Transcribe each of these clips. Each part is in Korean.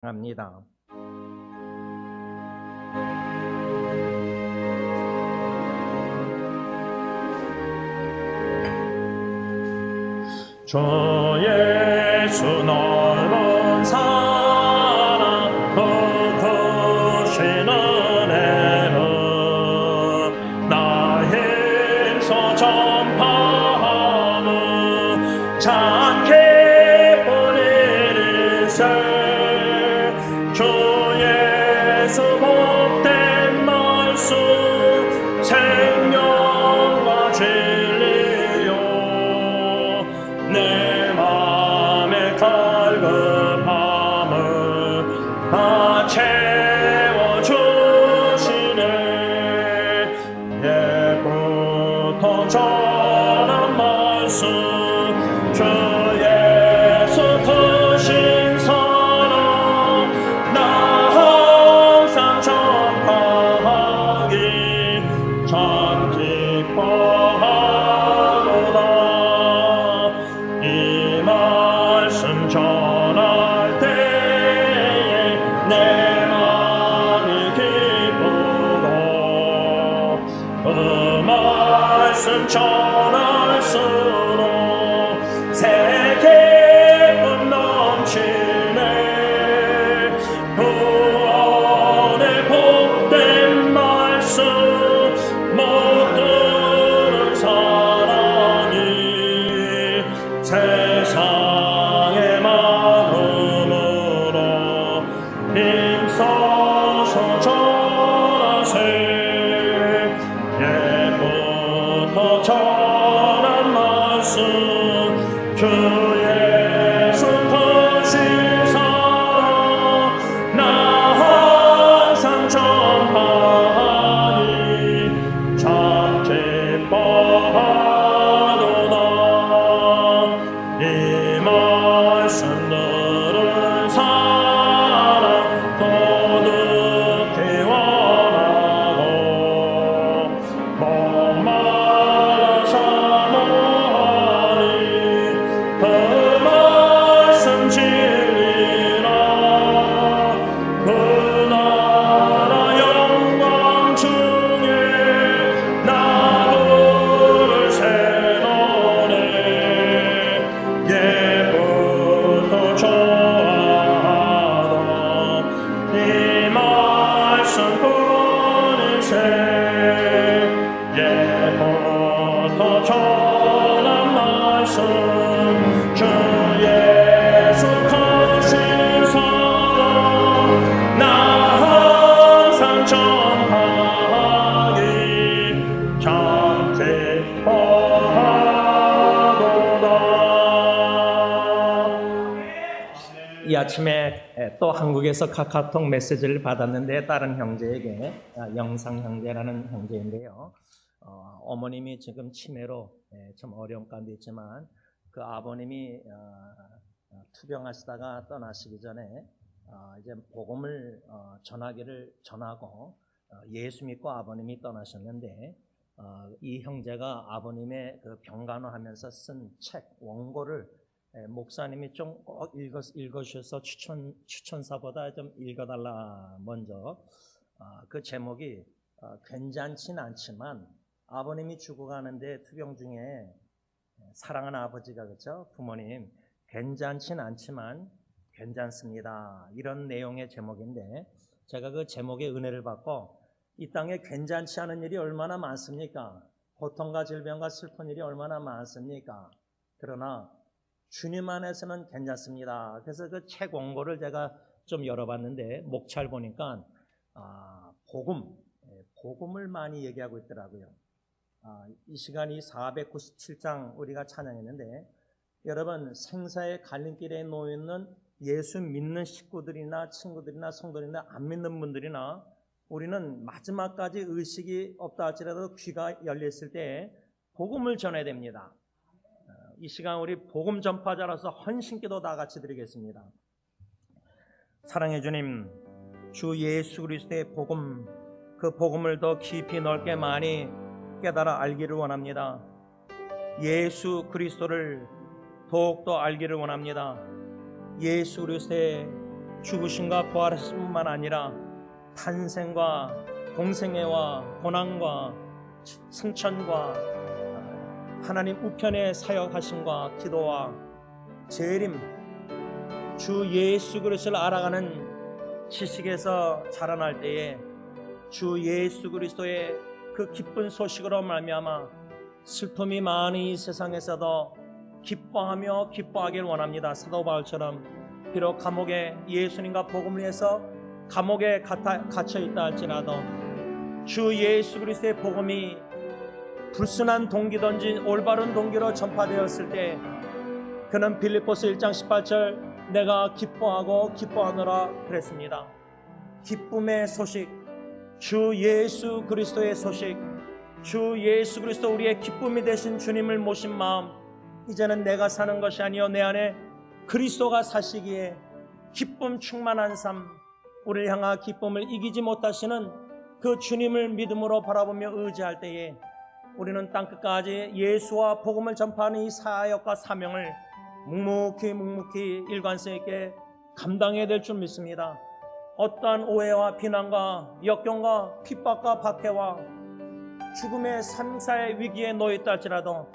합니다. 주 예수 넓은 사랑 크신 은혜는 나 힘써 전파하는 참 기쁜 일일세. 주 예수 복된 말씀 생명과 진리요 내 맘의 갈급함을 다 채워주시네. 예부터 전한 말씀 주 예수 크신 사랑 나 항상 전파하기 참 기뻐하노라. 이 말씀 전할 때에 내 마음이 기쁘고 그 말씀 전할수록 새 기쁨 넘치네. 구원의 복된 말씀 못 들은 사람이 세상의 마음으로 힘써서 전하세. 예부터 전한 말씀 주 예수 크신 사랑 나 항상 전하니 참 기뻐하노라. 이 말씀 들은 사랑 거듭히 원하고 목마른 사모하니 그 말씀 진리라. 그 나라 영광 중에 나무를 세노네. 예부터 좋아하던 이 말씀 뿐일세. 예부터 전한 말씀 주 예수 크신 사랑 나 항상 전하기 참 기뻐하노라. 이 아침에 또 한국에서 카카오톡 메시지를 받았는데 다른 형제에게, 영상 형제라는 형제인데요, 어머님이 지금 치매로 좀 어려움 가운데 있지만 그 아버님이 투병하시다가 떠나시기 전에 이제 복음을 전하기를 전하고 예수 믿고 아버님이 떠나셨는데, 이 형제가 아버님의 그 병간호하면서 쓴 책 원고를 목사님이 좀 꼭 읽어주셔서 추천사보다 좀 읽어달라. 먼저 그 제목이 괜찮진 않지만, 아버님이 죽어가는데 투병 중에 사랑하는 아버지가, 그렇죠, 부모님 괜찮진 않지만 괜찮습니다, 이런 내용의 제목인데, 제가 그 제목에 은혜를 받고 이 땅에 괜찮지 않은 일이 얼마나 많습니까? 고통과 질병과 슬픈 일이 얼마나 많습니까? 그러나 주님 안에서는 괜찮습니다. 그래서 그 책 원고를 제가 좀 열어봤는데 목차를 보니까 복음을 많이 얘기하고 있더라고요. 이 시간이 497장 우리가 찬양했는데, 여러분 생사의 갈림길에 놓여있는 예수 믿는 식구들이나 친구들이나 성도들이나 안 믿는 분들이나, 우리는 마지막까지 의식이 없다 할지라도 귀가 열렸을 때 복음을 전해야 됩니다. 이 시간 우리 복음 전파자로서 헌신기도 다 같이 드리겠습니다. 사랑해 주님, 주 예수 그리스도의 복음, 그 복음을 더 깊이 넓게 많이 깨달아 알기를 원합니다. 예수 그리스도를 더욱더 알기를 원합니다. 예수 그리스도의 죽으심과 부활하신 뿐만 아니라 탄생과 공생애와 고난과 승천과 하나님 우편에 사역하심과 기도와 재림, 주 예수 그리스도를 알아가는 지식에서 자라날 때에 주 예수 그리스도의 그 기쁜 소식으로 말미암아 슬픔이 많은 이 세상에서도 기뻐하며 기뻐하길 원합니다. 사도 바울처럼 비록 감옥에 예수님과 복음을 위해서 감옥에 갇혀 있다 할지라도 주 예수 그리스도의 복음이 불순한 동기든지 올바른 동기로 전파되었을 때 그는 빌립보서 1장 18절 내가 기뻐하고 기뻐하노라 그랬습니다. 기쁨의 소식, 주 예수 그리스도의 소식, 주 예수 그리스도 우리의 기쁨이 되신 주님을 모신 마음, 이제는 내가 사는 것이 아니요 내 안에 그리스도가 사시기에 기쁨 충만한 삶, 우리를 향한 기쁨을 이기지 못하시는 그 주님을 믿음으로 바라보며 의지할 때에 우리는 땅끝까지 예수와 복음을 전파하는 이 사역과 사명을 묵묵히 일관성 있게 감당해야 될 줄 믿습니다. 어떠한 오해와 비난과 역경과 핍박과 박해와 죽음의 산사의 위기에 놓여있다 할지라도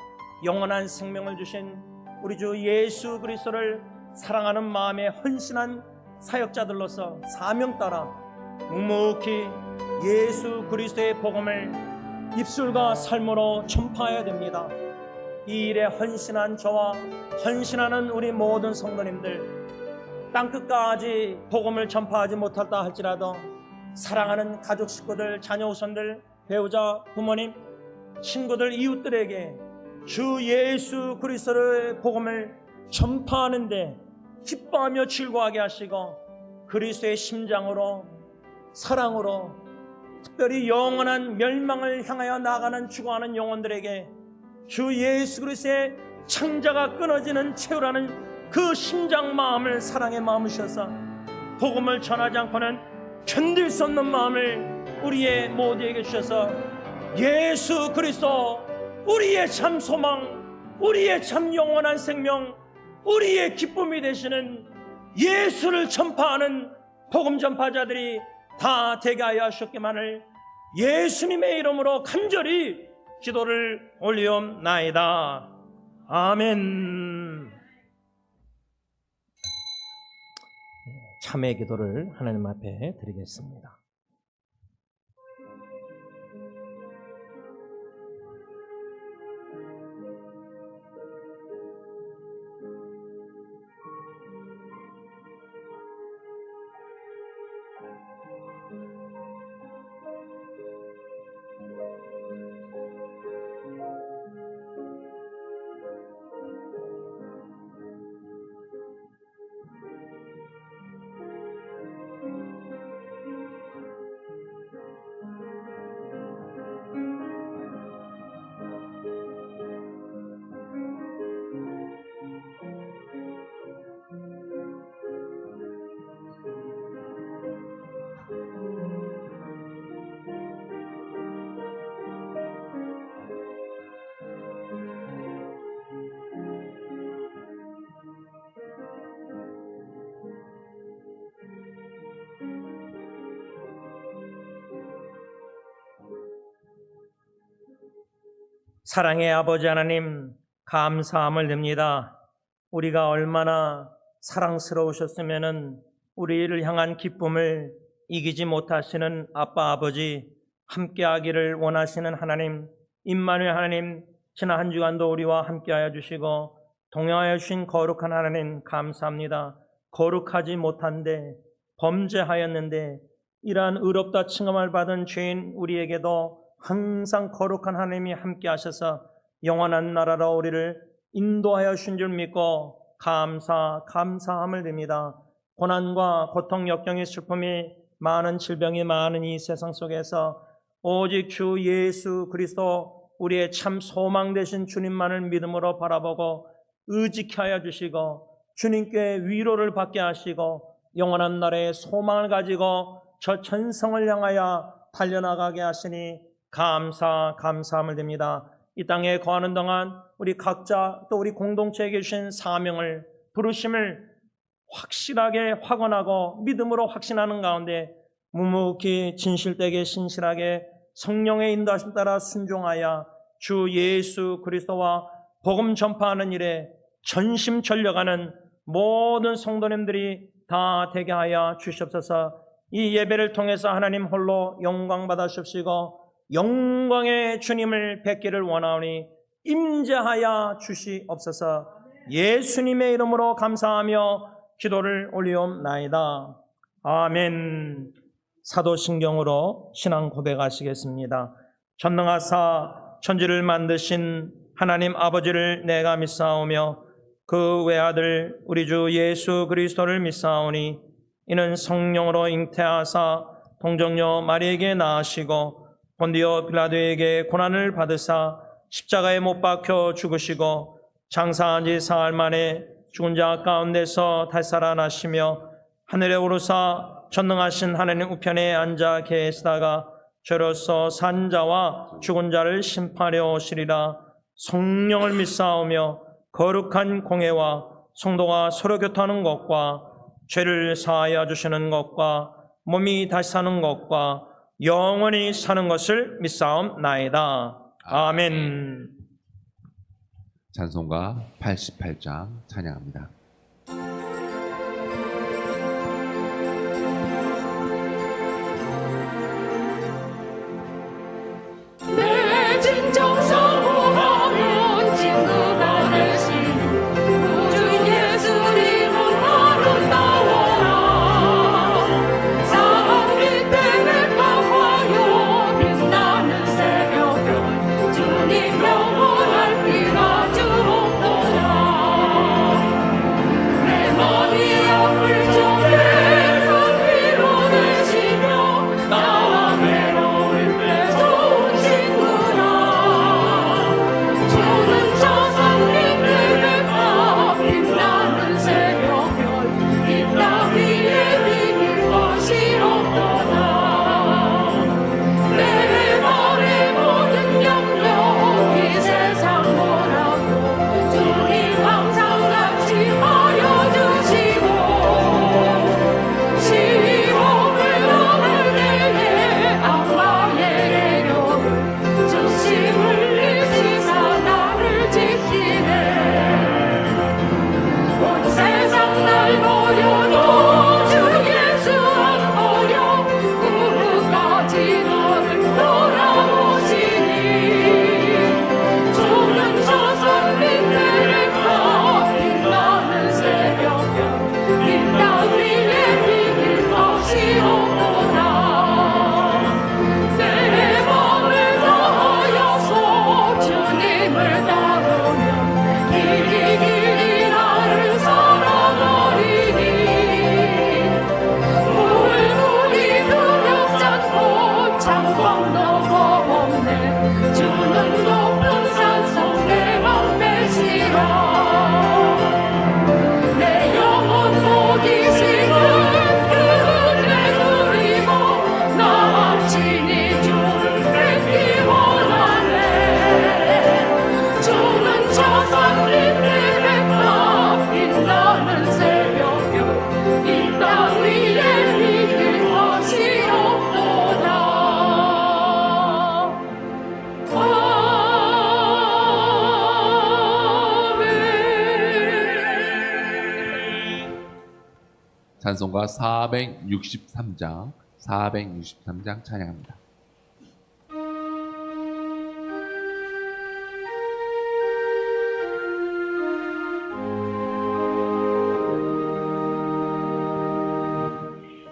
영원한 생명을 주신 우리 주 예수 그리스도를 사랑하는 마음에 헌신한 사역자들로서 사명 따라 묵묵히 예수 그리스도의 복음을 입술과 삶으로 전파해야 됩니다. 이 일에 헌신한 저와 헌신하는 우리 모든 성도님들, 땅끝까지 복음을 전파하지 못했다 할지라도 사랑하는 가족 식구들, 자녀 후손들, 배우자, 부모님, 친구들, 이웃들에게 주 예수 그리스도의 복음을 전파하는데 기뻐하며 즐거워하게 하시고 그리스도의 심장으로 사랑으로 특별히 영원한 멸망을 향하여 나아가는 죽어가는 영혼들에게 주 예수 그리스도의 창자가 끊어지는 채우라는 그 심장 마음을 사랑의 마음을 주셔서 복음을 전하지 않고는 견딜 수 없는 마음을 우리의 모두에게 주셔서 예수 그리스도 우리의 참 소망, 우리의 참 영원한 생명, 우리의 기쁨이 되시는 예수를 전파하는 복음 전파자들이 다 되게 하여 하셨기만을 예수님의 이름으로 간절히 기도를 올리옵나이다. 아멘. 참회 기도를 하나님 앞에 드리겠습니다. 사랑의 아버지 하나님, 감사함을 드립니다. 우리가 얼마나 사랑스러우셨으면 우리를 향한 기쁨을 이기지 못하시는 아빠 아버지, 함께하기를 원하시는 하나님, 임마누엘 하나님, 지난 한 주간도 우리와 함께하여 주시고 동행하여 주신 거룩한 하나님 감사합니다. 거룩하지 못한데 범죄하였는데 이러한 의롭다 칭함을 받은 죄인 우리에게도 항상 거룩한 하나님이 함께 하셔서 영원한 나라로 우리를 인도하여 주신 줄 믿고 감사함을 드립니다. 고난과 고통, 역경의 슬픔이 많은 질병이 많은 이 세상 속에서 오직 주 예수 그리스도 우리의 참 소망 되신 주님만을 믿음으로 바라보고 의지케 하여 주시고 주님께 위로를 받게 하시고 영원한 나라의 소망을 가지고 저 천성을 향하여 달려나가게 하시니 감사함을 드립니다. 이 땅에 거하는 동안 우리 각자 또 우리 공동체에 계신 사명을 부르심을 확실하게 확언하고 믿음으로 확신하는 가운데 묵묵히 진실되게 신실하게 성령의 인도하심 따라 순종하여 주 예수 그리스도와 복음 전파하는 일에 전심전력하는 모든 성도님들이 다 되게 하여 주시옵소서. 이 예배를 통해서 하나님 홀로 영광 받으시옵시고 영광의 주님을 뵙기를 원하오니 임재하여 주시옵소서. 예수님의 이름으로 감사하며 기도를 올리옵나이다. 아멘. 사도신경으로 신앙 고백하시겠습니다. 전능하사 천지를 만드신 하나님 아버지를 내가 믿사오며 그 외아들 우리 주 예수 그리스도를 믿사오니 이는 성령으로 잉태하사 동정녀 마리에게 낳으시고 본디오 빌라도에게 고난을 받으사 십자가에 못 박혀 죽으시고 장사한 지 사흘 만에 죽은 자 가운데서 다시 살아나시며 하늘에 오르사 전능하신 하나님 우편에 앉아 계시다가 저로서 산 자와 죽은 자를 심판하려 오시리라. 성령을 믿사오며 거룩한 공회와 성도가 서로 교통하는 것과 죄를 사하여 주시는 것과 몸이 다시 사는 것과 영원히 사는 것을 믿사옵나이다. 아멘. 찬송가 88장 찬양합니다. 내 진정 사모하는 친구가 되신 우주 예수님은 아름다워라. 사랑 빛에 깜빡여 빛나는 새벽별 주님 영원할 비가 주옵도다. 내 마음이 아플 적에 큰 위로 되시며 나와 외로울 때 좋은 친구라. 주는 저 산빛의 백합 빛나는 새벽별 이 땅 위에 비길 것이 없도다. 내 말의 모든 염려 이 세상 뭐라고 주님 항상 같이 하여 주시고 시험을 당할 때에 악마의 내력을 주심을 일시사 나를 지키네. 온 세상 날 버려도 주 예수 안 버려 끝까지 너를 돌아보시니. 주는 저 산빛의 백합 빛나는 새벽별 이 땅 위에 비길 것이 없도다. 내 마음을 다하여서 주님을 따르면 길이 나를 살아가리니. 물들이 두렵잖고 창광도 없네. 주는 높은 산속 내 방패시라. 내 영혼 목이 식은 그 은혜 누리고 나 친히 주를 뵙기 원하네. 주는 저 산빛의 백합 빛나는 새벽별 이 땅 위에 비길 것이 없도다. 아멘. 찬송가 463장 찬양합니다.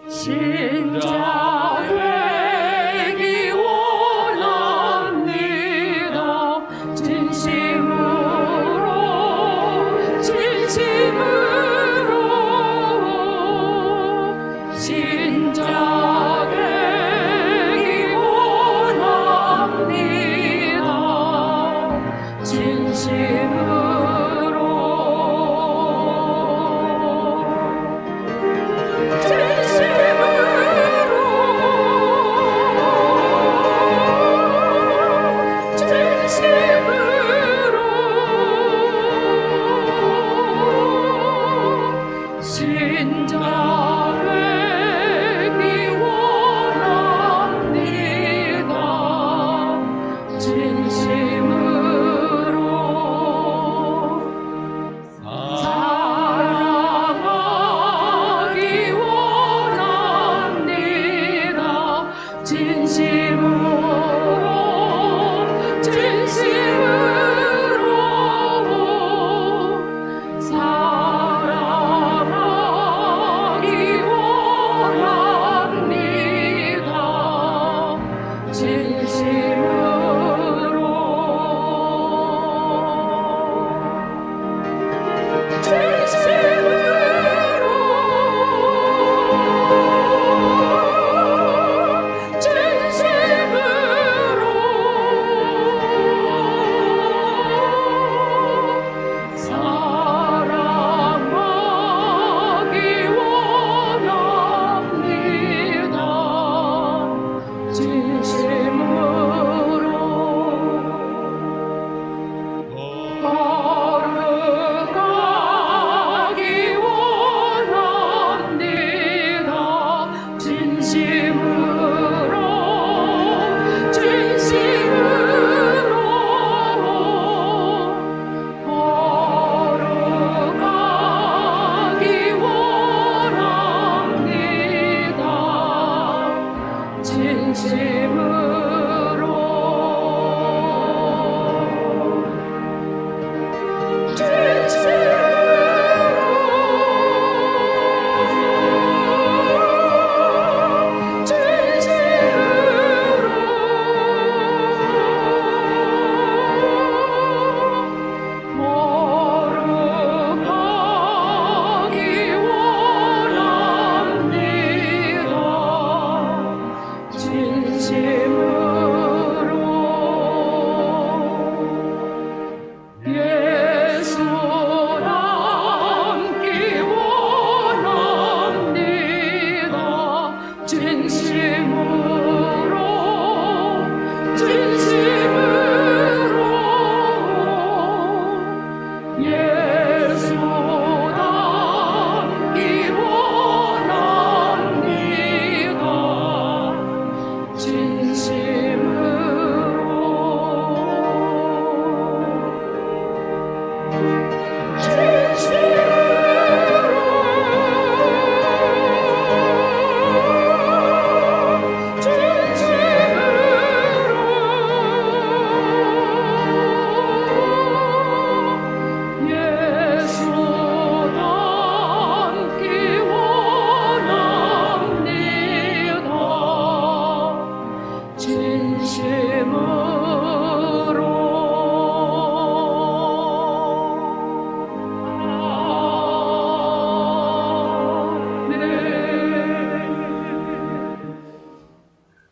진짜 되기 원합니다. 진심으로 진짜 되기 원합니다. 진심으로 진심으로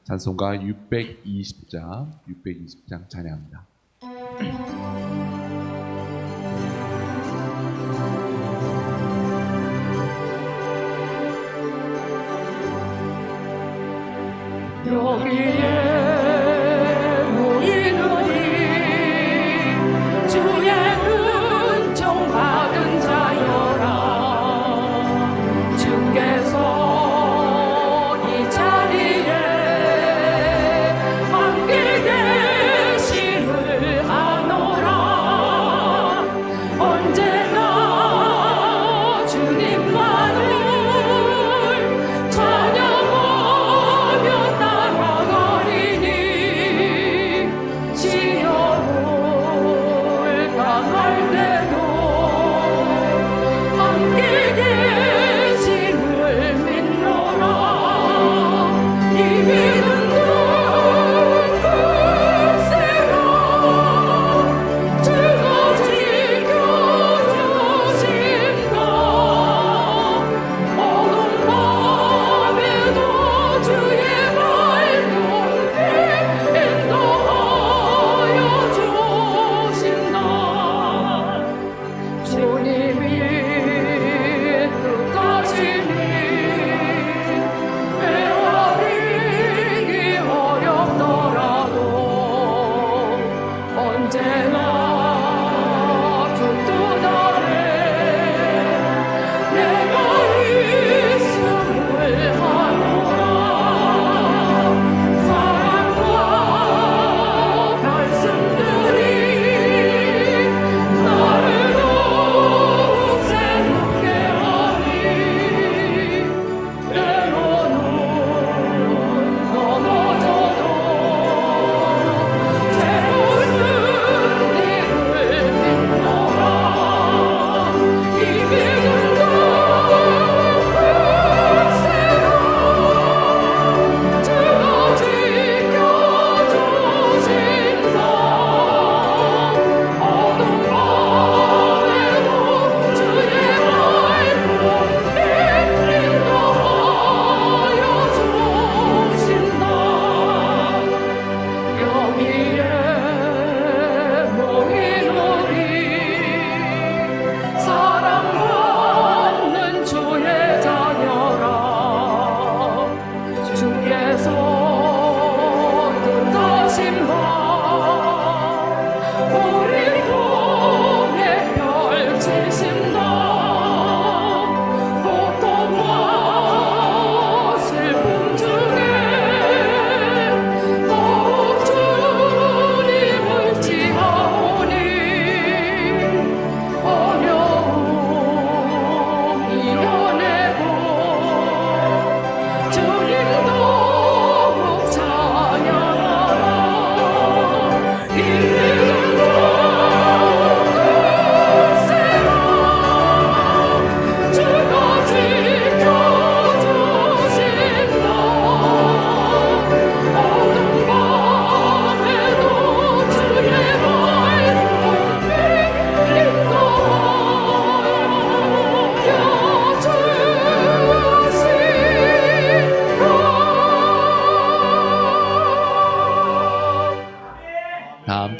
찬송가 620장 찬양합니다. 여기에 모이노니 주의 은총 받은 자여라. 주께서 이 자리에 함께 계심을 아노라. 언제나 주님만을 찬양하며 따라가리.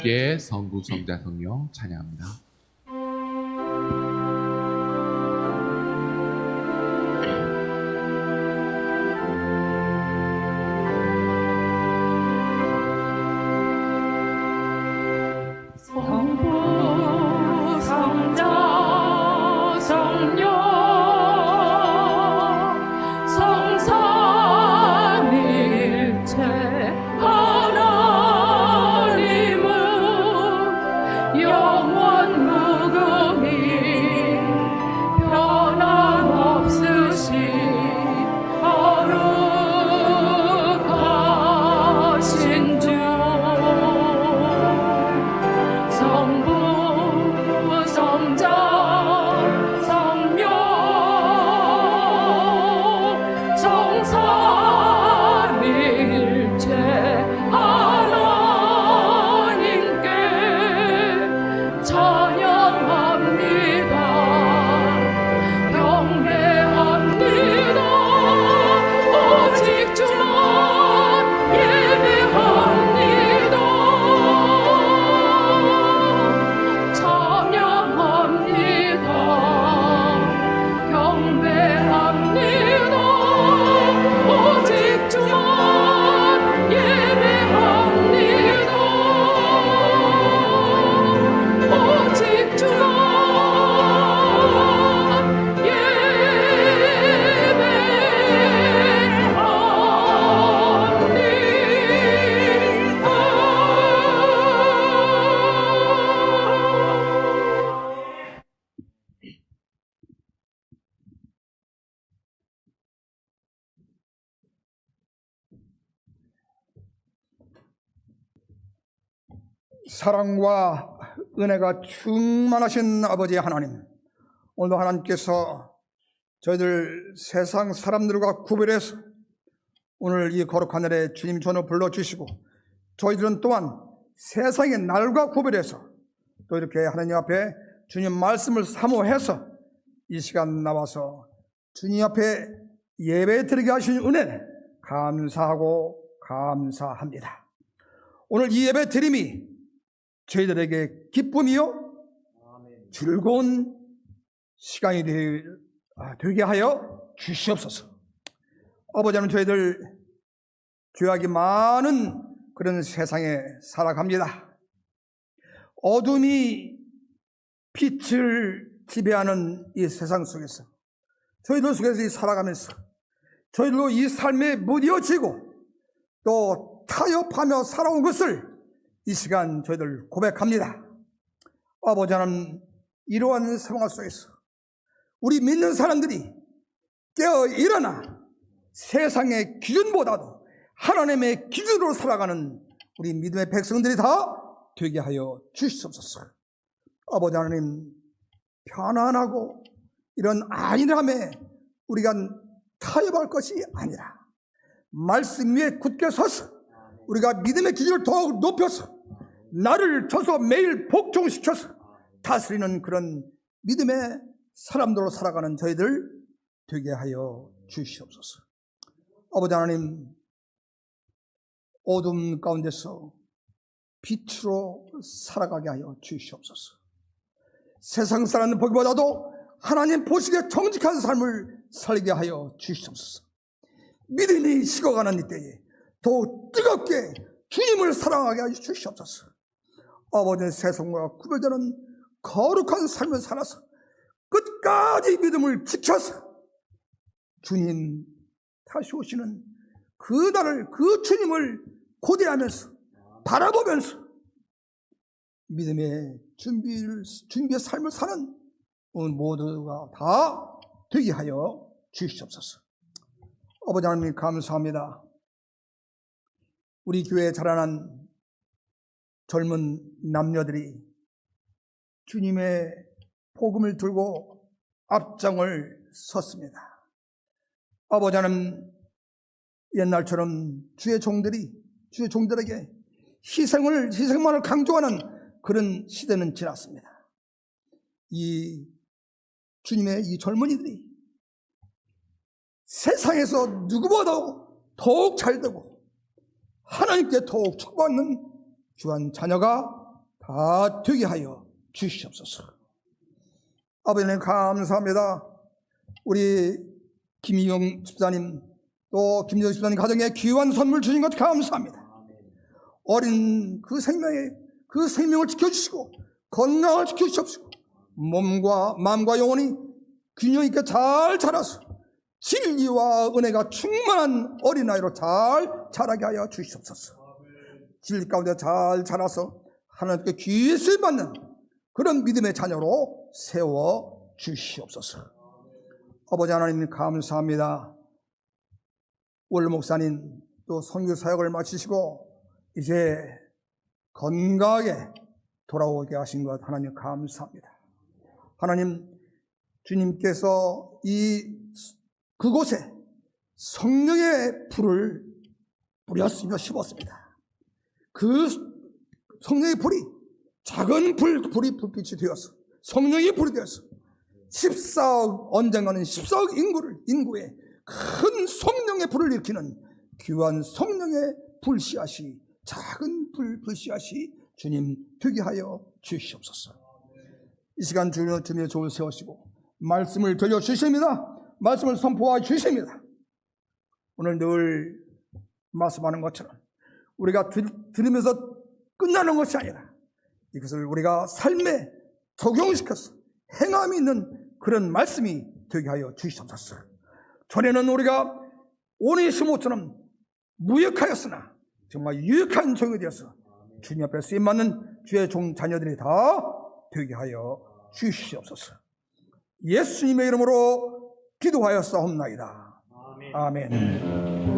함께 성부, 성자, 성령 찬양합니다. 성부, 성자, 성령, 성삼일체 하나님은 영원 무궁히 변함없으시 거룩하신 주. 성부, 성자, 성령, 성삼일체 하나님께 찬양합니다. 경배합니다. 오직 주만 예배합니다. 찬양합니다. 경배합니다. 오직 주만 예배합니다. 오직 주만 예배합니다. 사랑과 은혜가 충만하신 아버지 하나님, 오늘도 하나님께서 저희들 세상 사람들과 구별해서 오늘 이 거룩한 날에 주님 전을 불러주시고, 저희들은 또한 세상의 날과 구별해서 또 이렇게 하나님 앞에 주님 말씀을 사모해서 이 시간 나와서 주님 앞에 예배 드리게 하신 은혜 감사하고 감사합니다. 오늘 이 예배 드림이 저희들에게 기쁨이요 즐거운 시간이 되게 하여 주시옵소서. 아버지 하나님, 저희들 죄악이 많은 그런 세상에 살아갑니다. 어둠이 빛을 지배하는 이 세상 속에서 저희들 속에서 살아가면서 저희들도 이 삶에 무뎌지고 또 타협하며 살아온 것을 이 시간 저희들 고백합니다. 아버지 하나님, 이러한 상황 속에서 우리 믿는 사람들이 깨어 일어나 세상의 기준보다도 하나님의 기준으로 살아가는 우리 믿음의 백성들이 다 되게 하여 주시옵소서. 아버지 하나님, 편안하고 이런 안일함에 우리가 타협할 것이 아니라 말씀 위에 굳게 서서 우리가 믿음의 기준을 더욱 높여서 나를 쳐서 매일 복종시켜서 다스리는 그런 믿음의 사람들로 살아가는 저희들 되게 하여 주시옵소서. 아버지 하나님, 어둠 가운데서 빛으로 살아가게 하여 주시옵소서. 세상 사람들 보기보다도 하나님 보시기에 정직한 삶을 살게 하여 주시옵소서. 믿음이 식어가는 이때에 더욱 뜨겁게 주님을 사랑하게 하여 주시옵소서. 아버지의 세상과 구별되는 거룩한 삶을 살아서 끝까지 믿음을 지켜서 주님 다시 오시는 그 날을, 그 주님을 고대하면서 바라보면서 믿음의 준비의 삶을 사는 오늘 모두가 다 되게 하여 주시옵소서. 아버지 하나님, 감사합니다. 우리 교회에 자라난 젊은 남녀들이 주님의 복음을 들고 앞장을 섰습니다. 아버지 하나님, 옛날처럼 주의 종들에게 희생만을 강조하는 그런 시대는 지났습니다. 이 주님의 이 젊은이들이 세상에서 누구보다도 더욱 잘되고 하나님께 더욱 축복받는 귀한 자녀가 다 되게 하여 주시옵소서. 아버지 하나님 감사합니다. 우리 김희영 집사님 또 김정희 집사님 가정에 귀한 선물 주신 것 감사합니다. 어린 그 생명을 지켜주시고 건강을 지켜주시옵시고 몸과 마음과 영혼이 균형 있게 잘 자라서 진리와 은혜가 충만한 어린아이로 잘 자라게 하여 주시옵소서. 진리 가운데 잘 자라서 하나님께 귀히 쓰임받는 그런 믿음의 자녀로 세워 주시옵소서. 아버지 하나님 감사합니다. 올 목사님 또 선교 사역을 마치시고 이제 건강하게 돌아오게 하신 것 하나님 감사합니다. 하나님 주님께서 그곳에 성령의 불을 뿌렸으며 심었습니다. 그 성령의 불이 작은 불이 불빛이 되어서 성령의 불이 되어서 14억 언젠가는 14억 인구의 큰 성령의 불을 일으키는 귀한 성령의 불씨앗이 작은 불씨앗이 주님 되게 하여 주시옵소서. 이 시간 주님의 조를 세우시고 말씀을 들려주십니다. 말씀을 선포하여 주십니다. 오늘 늘 말씀하는 것처럼 우리가 들으면서 끝나는 것이 아니라 이것을 우리가 삶에 적용시켜서 행함이 있는 그런 말씀이 되게 하여 주시옵소서. 전에는 우리가 오네시모처럼 무역하였으나 정말 유익한 종이 되어서 주님 앞에 쓰임받는 주의 종 자녀들이 다 되게 하여 주시옵소서. 예수님의 이름으로 기도하여 싸움나이다. 아멘.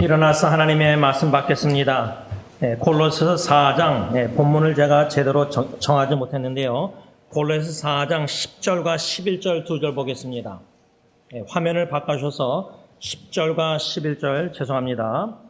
일어나서 하나님의 말씀 받겠습니다. 골로새서 4장 본문을 제가 제대로 정하지 못했는데요. 골로새서 4장 10절과 11절 두 절 보겠습니다. 화면을 바꿔주셔서 10절과 11절 죄송합니다.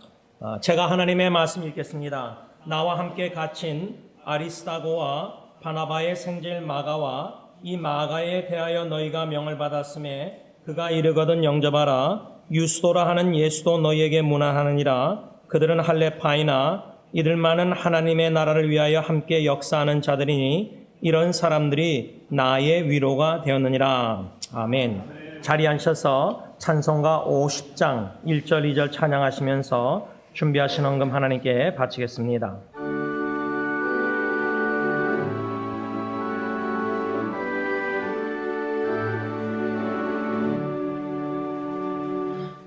제가 하나님의 말씀 읽겠습니다. 나와 함께 갇힌 아리스다고와 바나바의 생질 마가와 이 마가에 대하여 너희가 명을 받았음에 그가 이르거든 영접하라. 유스도라 하는 예수도 너희에게 문안하느니라. 그들은 할레파이나 이들만은 하나님의 나라를 위하여 함께 역사하는 자들이니 이런 사람들이 나의 위로가 되었느니라. 아멘. 자리에 앉으셔서 찬송가 50장 1절 2절 찬양하시면서 준비하신 헌금 하나님께 바치겠습니다.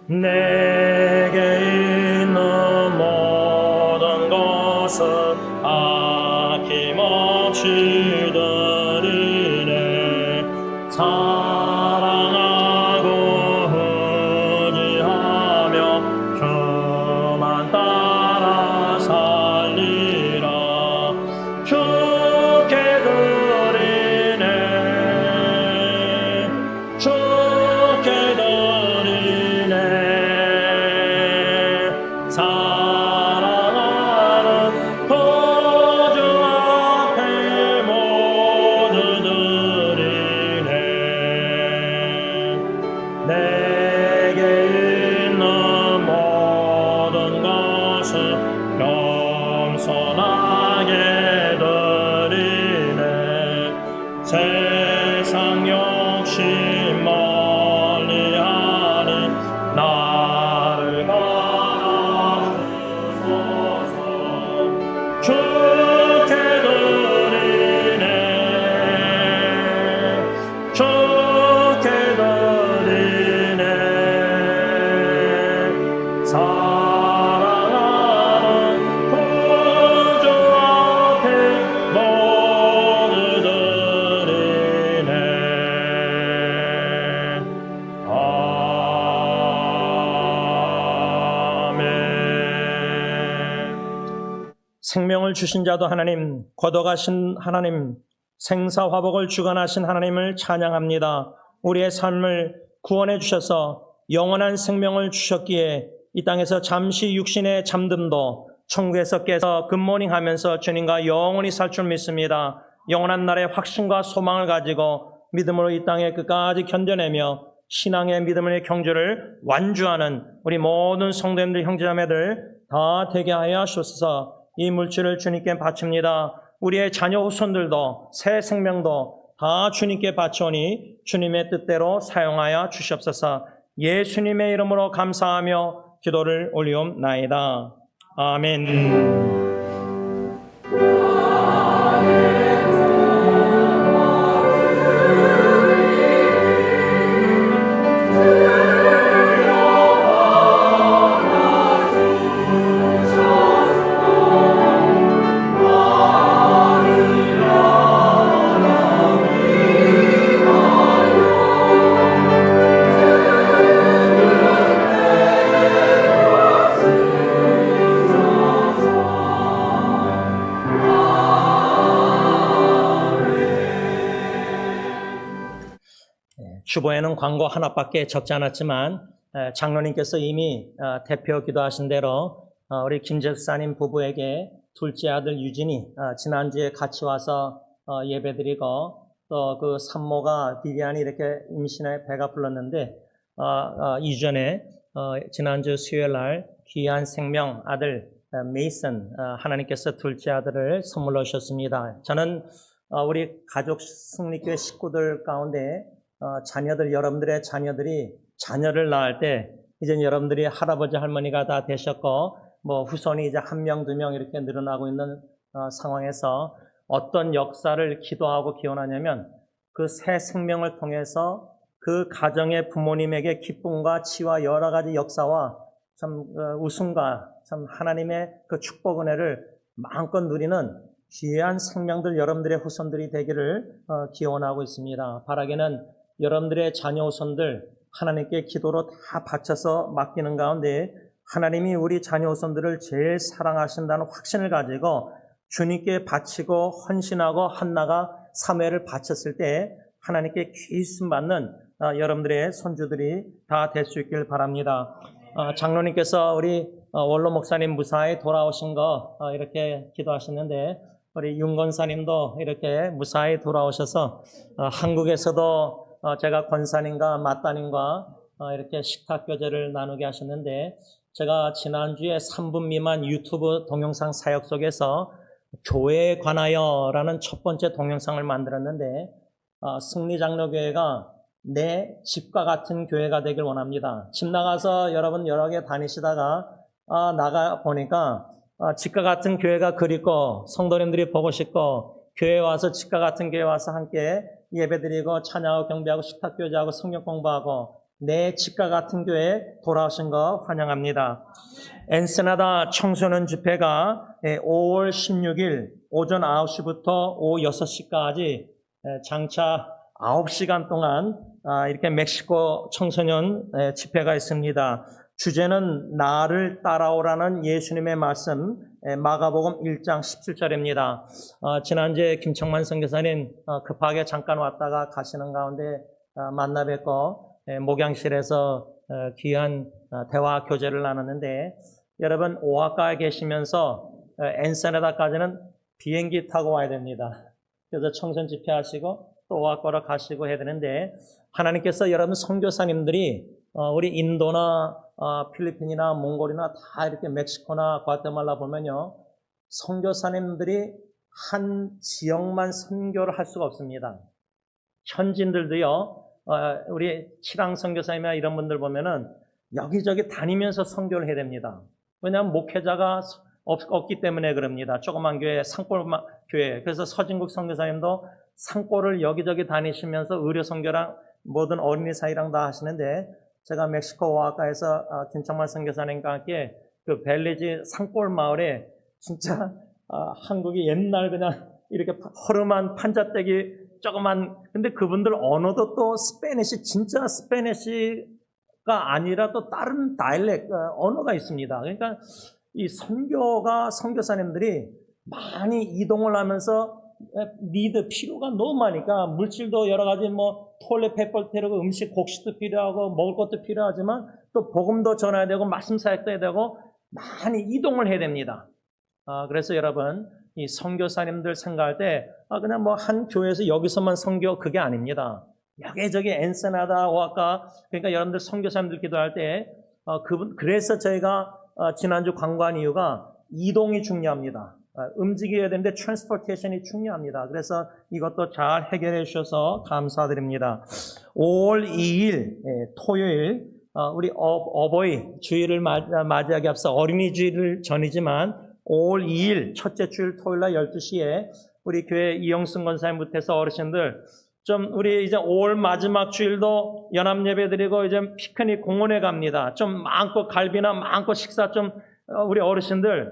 내게 있는 모든 것은 아낌없이 드리네. 사랑하고 의지하며 주만 따라 살리라. 주께 드리네. 주께 드리네. 사랑하는 거주 앞에 모두 드리네. 내게 있는 모든 것은 겸손하게 드리네. 세상 욕심 멀리하니 나를 받아주소서. 주께 드리네. 주께 드리네. 사랑하는 구주 앞에 모두 드리네. 생명을 주신 자도 하나님, 걷어가신 하나님, 생사화복을 주관하신 하나님을 찬양합니다. 우리의 삶을 구원해 주셔서 영원한 생명을 주셨기에 이 땅에서 잠시 육신의 잠듦도 천국에서 깨서 굿모닝 하면서 주님과 영원히 살 줄 믿습니다. 영원한 날의 확신과 소망을 가지고 믿음으로 이 땅에 끝까지 견뎌내며 신앙의 믿음의 경주를 완주하는 우리 모든 성도님들 형제자매들 다 되게 하여 하옵소서. 이 물질을 주님께 바칩니다. 우리의 자녀 후손들도 새 생명도 다 주님께 바치오니 주님의 뜻대로 사용하여 주시옵소서. 예수님의 이름으로 감사하며 기도를 올리옵나이다. 아멘. 주보에는 광고 하나밖에 적지 않았지만 장로님께서 이미 대표 기도하신 대로 우리 김재수사님 부부에게 둘째 아들 유진이 지난주에 같이 와서 예배드리고 또 그 산모가 비비안이 이렇게 임신해 배가 불렀는데 2주 전에 지난주 수요일 날 귀한 생명 아들 메이슨 하나님께서 둘째 아들을 선물로 주셨습니다. 저는 우리 가족 승리교회 식구들 가운데 자녀들, 여러분들의 자녀들이 자녀를 낳을 때 이제 여러분들이 할아버지 할머니가 다 되셨고 뭐 후손이 이제 1명, 2명 이렇게 늘어나고 있는 상황에서 어떤 역사를 기도하고 기원하냐면 그 새 생명을 통해서 그 가정의 부모님에게 기쁨과 치와 여러 가지 역사와 참 웃음과 참 하나님의 그 축복 은혜를 마음껏 누리는 귀한 생명들 여러분들의 후손들이 되기를 기원하고 있습니다. 바라기는 여러분들의 자녀 후손들 하나님께 기도로 다 바쳐서 맡기는 가운데 하나님이 우리 자녀 후손들을 제일 사랑하신다는 확신을 가지고 주님께 바치고 헌신하고 한나가 사무엘을 바쳤을 때 하나님께 귀씀 받는 여러분들의 손주들이 다 될 수 있길 바랍니다. 장로님께서 우리 원로 목사님 무사히 돌아오신 거 이렇게 기도하셨는데 우리 윤건사님도 이렇게 무사히 돌아오셔서 한국에서도 제가 권사님과 마따님과 이렇게 식탁 교제를 나누게 하셨는데 제가 지난주에 3분 미만 유튜브 동영상 사역 속에서 교회에 관하여라는 첫 번째 동영상을 만들었는데 승리장로교회가 내 집과 같은 교회가 되길 원합니다. 집 나가서 여러분 여러 개 다니시다가 나가 보니까 집과 같은 교회가 그립고 성도님들이 보고 싶고 교회 와서 집과 같은 교회 와서 함께 예배드리고 찬양하고 경배하고 식탁교제하고 성경 공부하고 내 집과 같은 교회에 돌아오신 거 환영합니다. 엔세나다 청소년 집회가 5월 16일 오전 9시부터 오후 6시까지 장차 9시간 동안 이렇게 멕시코 청소년 집회가 있습니다. 주제는 나를 따라오라는 예수님의 말씀 마가복음 1장 17절입니다. 지난주에 김청만 선교사님 급하게 잠깐 왔다가 가시는 가운데 만나 뵙고 목양실에서 귀한 대화 교제를 나눴는데 여러분 오아카에 계시면서 엔세나다까지는 비행기 타고 와야 됩니다. 그래서 청소년 집회 하시고 또 오아카로 가시고 해야 되는데 하나님께서 여러분 선교사님들이 우리 인도나 필리핀이나 몽골이나 다 이렇게 멕시코나 과테말라 보면요 선교사님들이 한 지역만 선교를 할 수가 없습니다. 현지인들도요 우리 칠항 선교사님이나 이런 분들 보면은 여기저기 다니면서 선교를 해야 됩니다. 왜냐하면 목회자가 없기 때문에 그럽니다. 조그만 교회, 산골 교회. 그래서 서진국 선교사님도 산골을 여기저기 다니시면서 의료 선교랑 모든 어린이 사이랑 다 하시는데 제가 멕시코 오아카에서 김청만 선교사님과 함께 그 벨리지 산골 마을에 진짜 한국이 옛날 그냥 이렇게 허름한 판자떼기 조그만 근데 그분들 언어도 또 스페니시 진짜 스페니시가 아니라 또 다른 다이렉트 언어가 있습니다. 그러니까 이 선교사님들이 많이 이동을 하면서 필요가 너무 많으니까 물질도 여러 가지 토일렛 페이퍼 필요하고 음식 곡식도 필요하고 먹을 것도 필요하지만 또 복음도 전해야 되고 말씀 사역도 해야 되고 많이 이동을 해야 됩니다. 그래서 여러분 이 선교사님들 생각할 때 그냥 한 교회에서 여기서만 선교 그게 아닙니다. 여기저기 엔세나다 오아카 그러니까 여러분들 선교사님들 기도할 때 그래서 저희가 지난주 광고한 이유가 이동이 중요합니다. 움직여야 되는데 트랜스포테이션이 중요합니다. 그래서 이것도 잘 해결해 주셔서 감사드립니다. 5월 2일 토요일 우리 어버이 주일을 맞이하기 앞서 어린이 주일을 전이지만 5월 2일 첫째 주일 토요일 날 12시에 우리 교회 이영승 권사님부터 해서 어르신들 좀 우리 이제 5월 마지막 주일도 연합 예배 드리고 이제 피크닉 공원에 갑니다. 좀 마음껏 갈비나 마음껏 식사 좀 우리 어르신들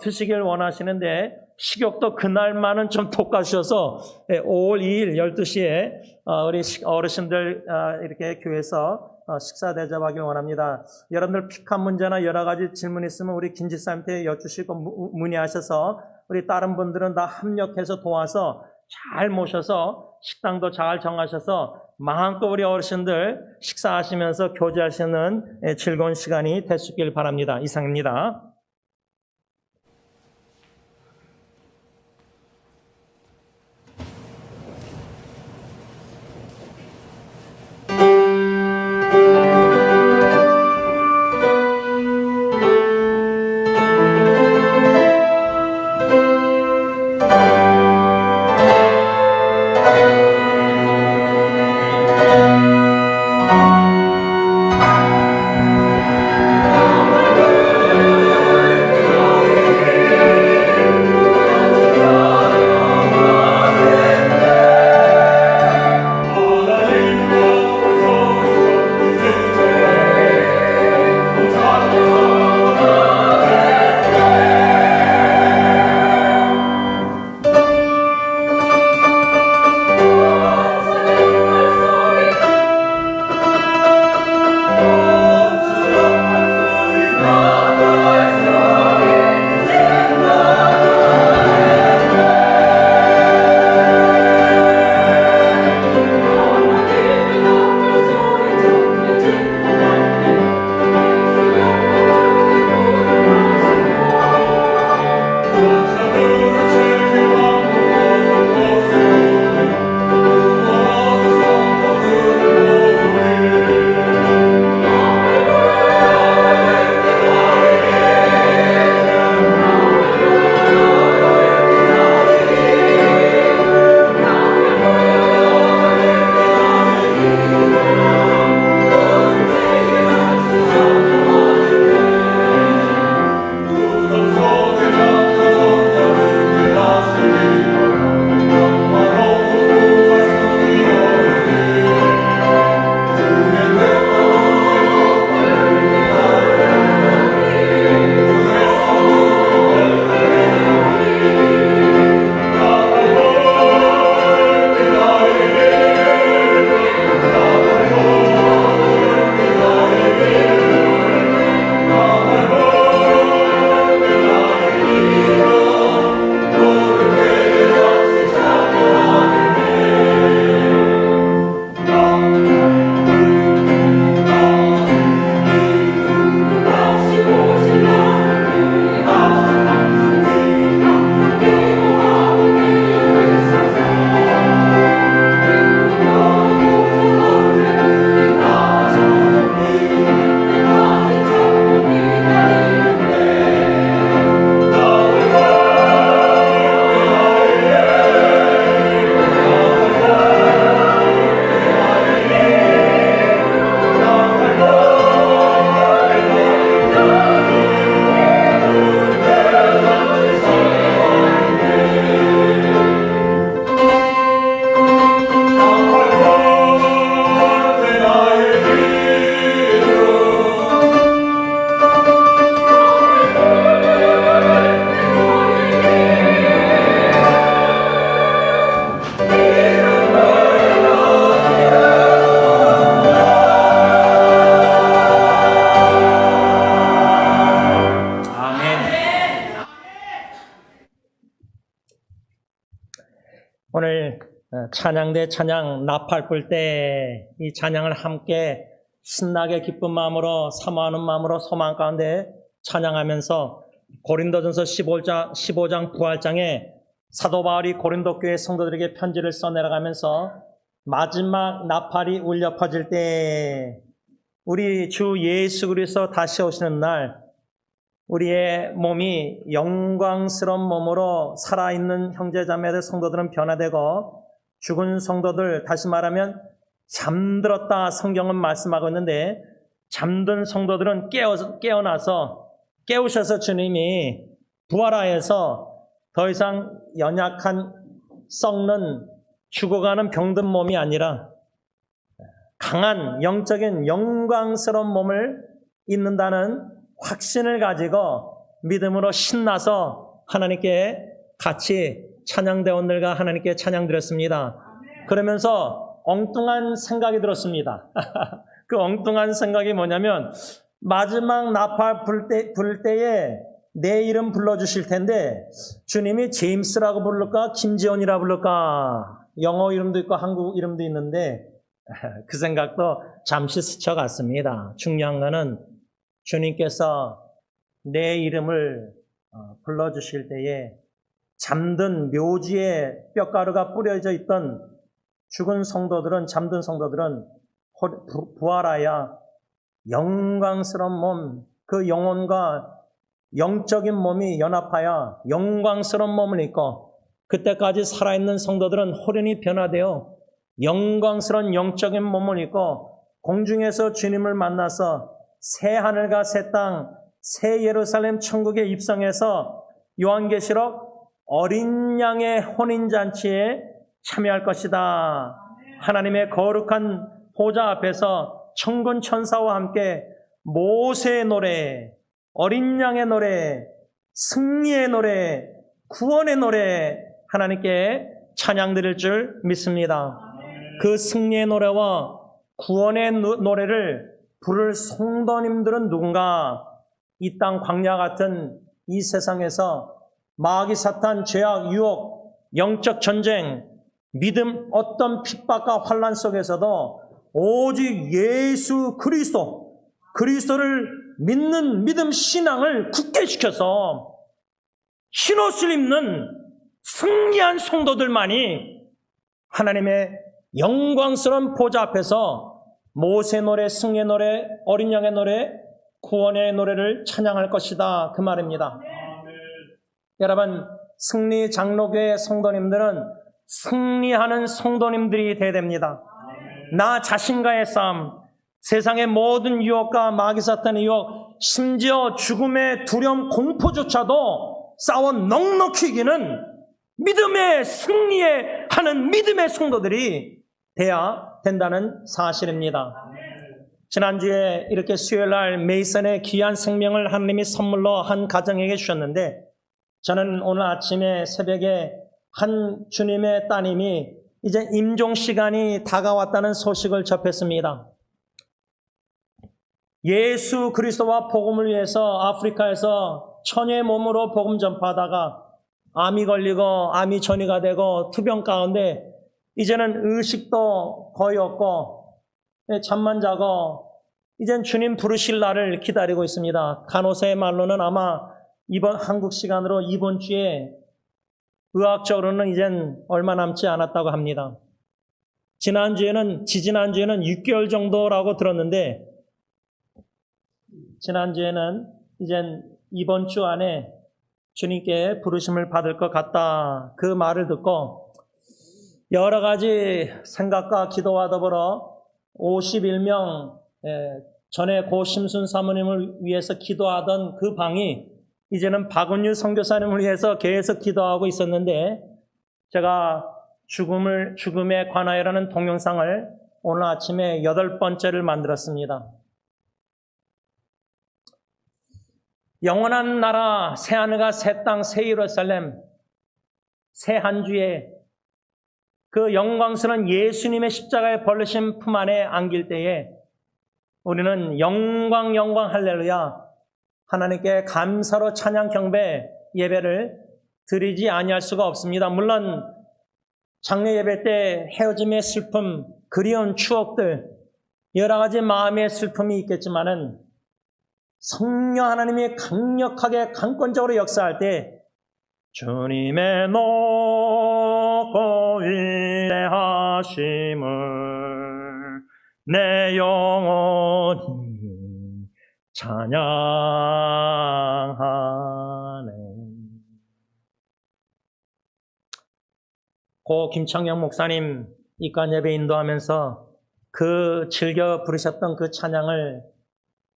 드시길 원하시는데 식욕도 그날만은 좀 돋가셔서 5월 2일 12시에 우리 어르신들 이렇게 교회에서 식사 대접하길 원합니다. 여러분들 픽한 문제나 여러 가지 질문 있으면 우리 김 집사님한테 여쭈시고 문의하셔서 우리 다른 분들은 다 합력해서 도와서 잘 모셔서 식당도 잘 정하셔서 마음껏 우리 어르신들 식사하시면서 교제하시는 즐거운 시간이 될 수 있길 바랍니다. 이상입니다. 찬양 대 찬양 나팔 불 때 이 찬양을 함께 신나게 기쁜 마음으로 사모하는 마음으로 소망 가운데 찬양하면서 고린도전서 15장 부활장에 사도 바울이 고린도 교회 성도들에게 편지를 써내려가면서 마지막 나팔이 울려 퍼질 때 우리 주 예수 그리스도 다시 오시는 날 우리의 몸이 영광스러운 몸으로 살아있는 형제자매들 성도들은 변화되고 죽은 성도들, 다시 말하면 잠들었다 성경은 말씀하고 있는데 잠든 성도들은 깨어나서 깨우셔서 주님이 부활하여서 더 이상 연약한 썩는 죽어가는 병든 몸이 아니라 강한 영적인 영광스러운 몸을 입는다는 확신을 가지고 믿음으로 신나서 하나님께 같이 찬양대원들과 하나님께 찬양드렸습니다. 그러면서 엉뚱한 생각이 들었습니다. 그 엉뚱한 생각이 뭐냐면 마지막 나팔 불 때에 내 이름 불러주실 텐데 주님이 제임스라고 부를까 김지원이라 부를까 영어 이름도 있고 한국 이름도 있는데 그 생각도 잠시 스쳐갔습니다. 중요한 거는 주님께서 내 이름을 불러주실 때에 잠든 묘지에 뼈가루가 뿌려져 있던 죽은 성도들은 잠든 성도들은 부활하여 영광스러운 몸, 그 영혼과 영적인 몸이 연합하여 영광스러운 몸을 입고 그때까지 살아있는 성도들은 호련히 변화되어 영광스러운 영적인 몸을 입고 공중에서 주님을 만나서 새 하늘과 새 땅, 새 예루살렘 천국에 입성해서 요한계시록 어린 양의 혼인잔치에 참여할 것이다. 하나님의 거룩한 보좌 앞에서 천군 천사와 함께 모세의 노래, 어린 양의 노래, 승리의 노래, 구원의 노래 하나님께 찬양 드릴 줄 믿습니다. 그 승리의 노래와 구원의 노래를 부를 성도님들은 누군가? 이 땅 광야 같은 이 세상에서 마귀 사탄, 죄악, 유혹, 영적 전쟁, 믿음 어떤 핍박과 환난 속에서도 오직 예수 그리스도를 믿는 믿음 신앙을 굳게 시켜서 흰옷을 입는 승리한 성도들만이 하나님의 영광스러운 보좌 앞에서 모세 노래, 승리의 노래, 어린 양의 노래, 구원의 노래를 찬양할 것이다. 그 말입니다. 여러분, 승리 장로교회 성도님들은 승리하는 성도님들이 되어야 됩니다. 나 자신과의 싸움, 세상의 모든 유혹과 마귀 사탄의 유혹, 심지어 죽음의 두려움, 공포조차도 싸워 넉넉히 이기는 믿음의 승리에 하는 믿음의 성도들이 돼야 된다는 사실입니다. 지난주에 이렇게 수요일날 메이슨의 귀한 생명을 하나님이 선물로 한 가정에게 주셨는데 저는 오늘 아침에 새벽에 한 주님의 따님이 이제 임종 시간이 다가왔다는 소식을 접했습니다. 예수 그리스도와 복음을 위해서 아프리카에서 처녀의 몸으로 복음 전파하다가 암이 걸리고 암이 전이가 되고 투병 가운데 이제는 의식도 거의 없고 잠만 자고 이젠 주님 부르실 날을 기다리고 있습니다. 간호사의 말로는 아마 이번 한국 시간으로 이번 주에 의학적으로는 이젠 얼마 남지 않았다고 합니다. 지지난주에는 6개월 정도라고 들었는데 지난주에는 이젠 이번 주 안에 주님께 부르심을 받을 것 같다. 그 말을 듣고 여러 가지 생각과 기도와 더불어 51명 전에 고 심순 사모님을 위해서 기도하던 그 방이 이제는 박은유 선교사님을 위해서 계속 기도하고 있었는데 제가 죽음에 관하여라는 동영상을 오늘 아침에 8번째를 만들었습니다. 영원한 나라, 새 하늘과 새 땅, 새 예루살렘, 새 한 주에 그 영광스러운 예수님의 십자가의 벌리신 품 안에 안길 때에 우리는 영광 할렐루야 하나님께 감사로 찬양 경배 예배를 드리지 아니할 수가 없습니다. 물론 장례 예배 때 헤어짐의 슬픔, 그리운 추억들, 여러 가지 마음의 슬픔이 있겠지만은 성령 하나님이 강력하게 강권적으로 역사할 때 주님의 높고 위대하심을 내 영혼이 찬양하네. 고 김창영 목사님 입관 예배 인도하면서 그 즐겨 부르셨던 그 찬양을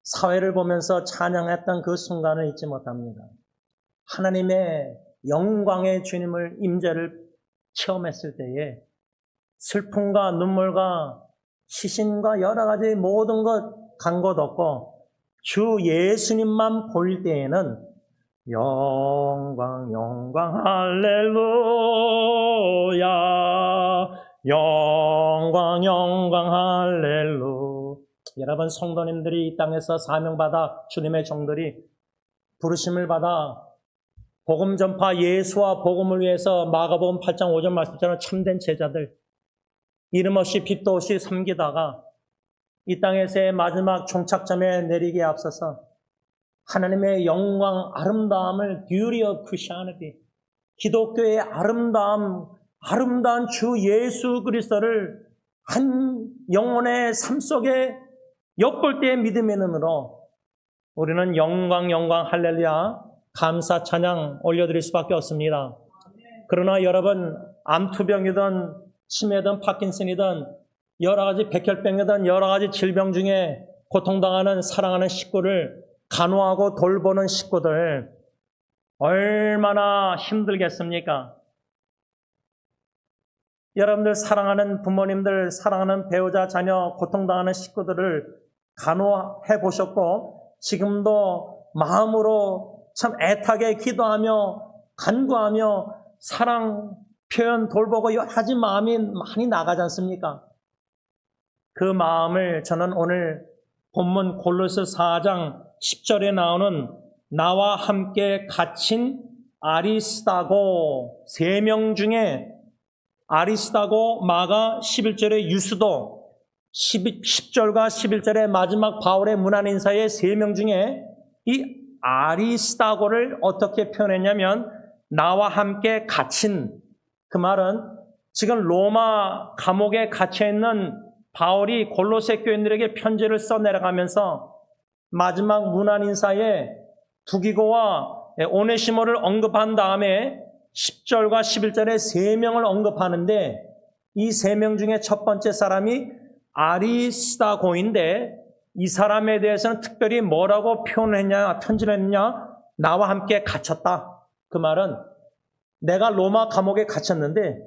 사회를 보면서 찬양했던 그 순간을 잊지 못합니다. 하나님의 영광의 주님을 임재를 체험했을 때에 슬픔과 눈물과 시신과 여러 가지 모든 것 간 것 없고 주 예수님만 보일 때에는 영광 영광 할렐루야 영광 영광 할렐루. 여러분 성도님들이 이 땅에서 사명받아 주님의 종들이 부르심을 받아 복음 전파 예수와 복음을 위해서 마가복음 8장 5절 말씀처럼 참된 제자들 이름 없이 빛도 없이 섬기다가 이 땅에서의 마지막 종착점에 내리기에 앞서서 하나님의 영광 아름다움을 beauty of Christianity 기독교의 아름다운 주 예수 그리스도를 한 영혼의 삶 속에 엿볼 때의 믿음의 눈으로 우리는 영광 영광 할렐루야 감사 찬양 올려드릴 수밖에 없습니다. 그러나 여러분 암투병이든 치매든 파킨슨이든 여러 가지 백혈병이든 여러 가지 질병 중에 고통당하는 사랑하는 식구를 간호하고 돌보는 식구들 얼마나 힘들겠습니까? 여러분들 사랑하는 부모님들, 사랑하는 배우자, 자녀, 고통당하는 식구들을 간호해 보셨고 지금도 마음으로 참 애타게 기도하며 간구하며 사랑 표현 돌보고 여러 가지 마음이 많이 나가지 않습니까? 그 마음을 저는 오늘 본문 골로새 4장 10절에 나오는 나와 함께 갇힌 아리스다고 3명 중에 아리스다고 마가 11절에 유수도 10절과 11절의 마지막 바울의 문안 인사의 3명 중에 이 아리스다고를 어떻게 표현했냐면 나와 함께 갇힌 그 말은 지금 로마 감옥에 갇혀있는 바울이 골로새 교인들에게 편지를 써내려가면서 마지막 문안 인사에 두기고와 오네시모를 언급한 다음에 10절과 11절에 3명을 언급하는데 이 3명 중에 첫 번째 사람이 아리스다고인데 이 사람에 대해서는 특별히 뭐라고 표현했냐, 편지를 했냐? 나와 함께 갇혔다. 그 말은 내가 로마 감옥에 갇혔는데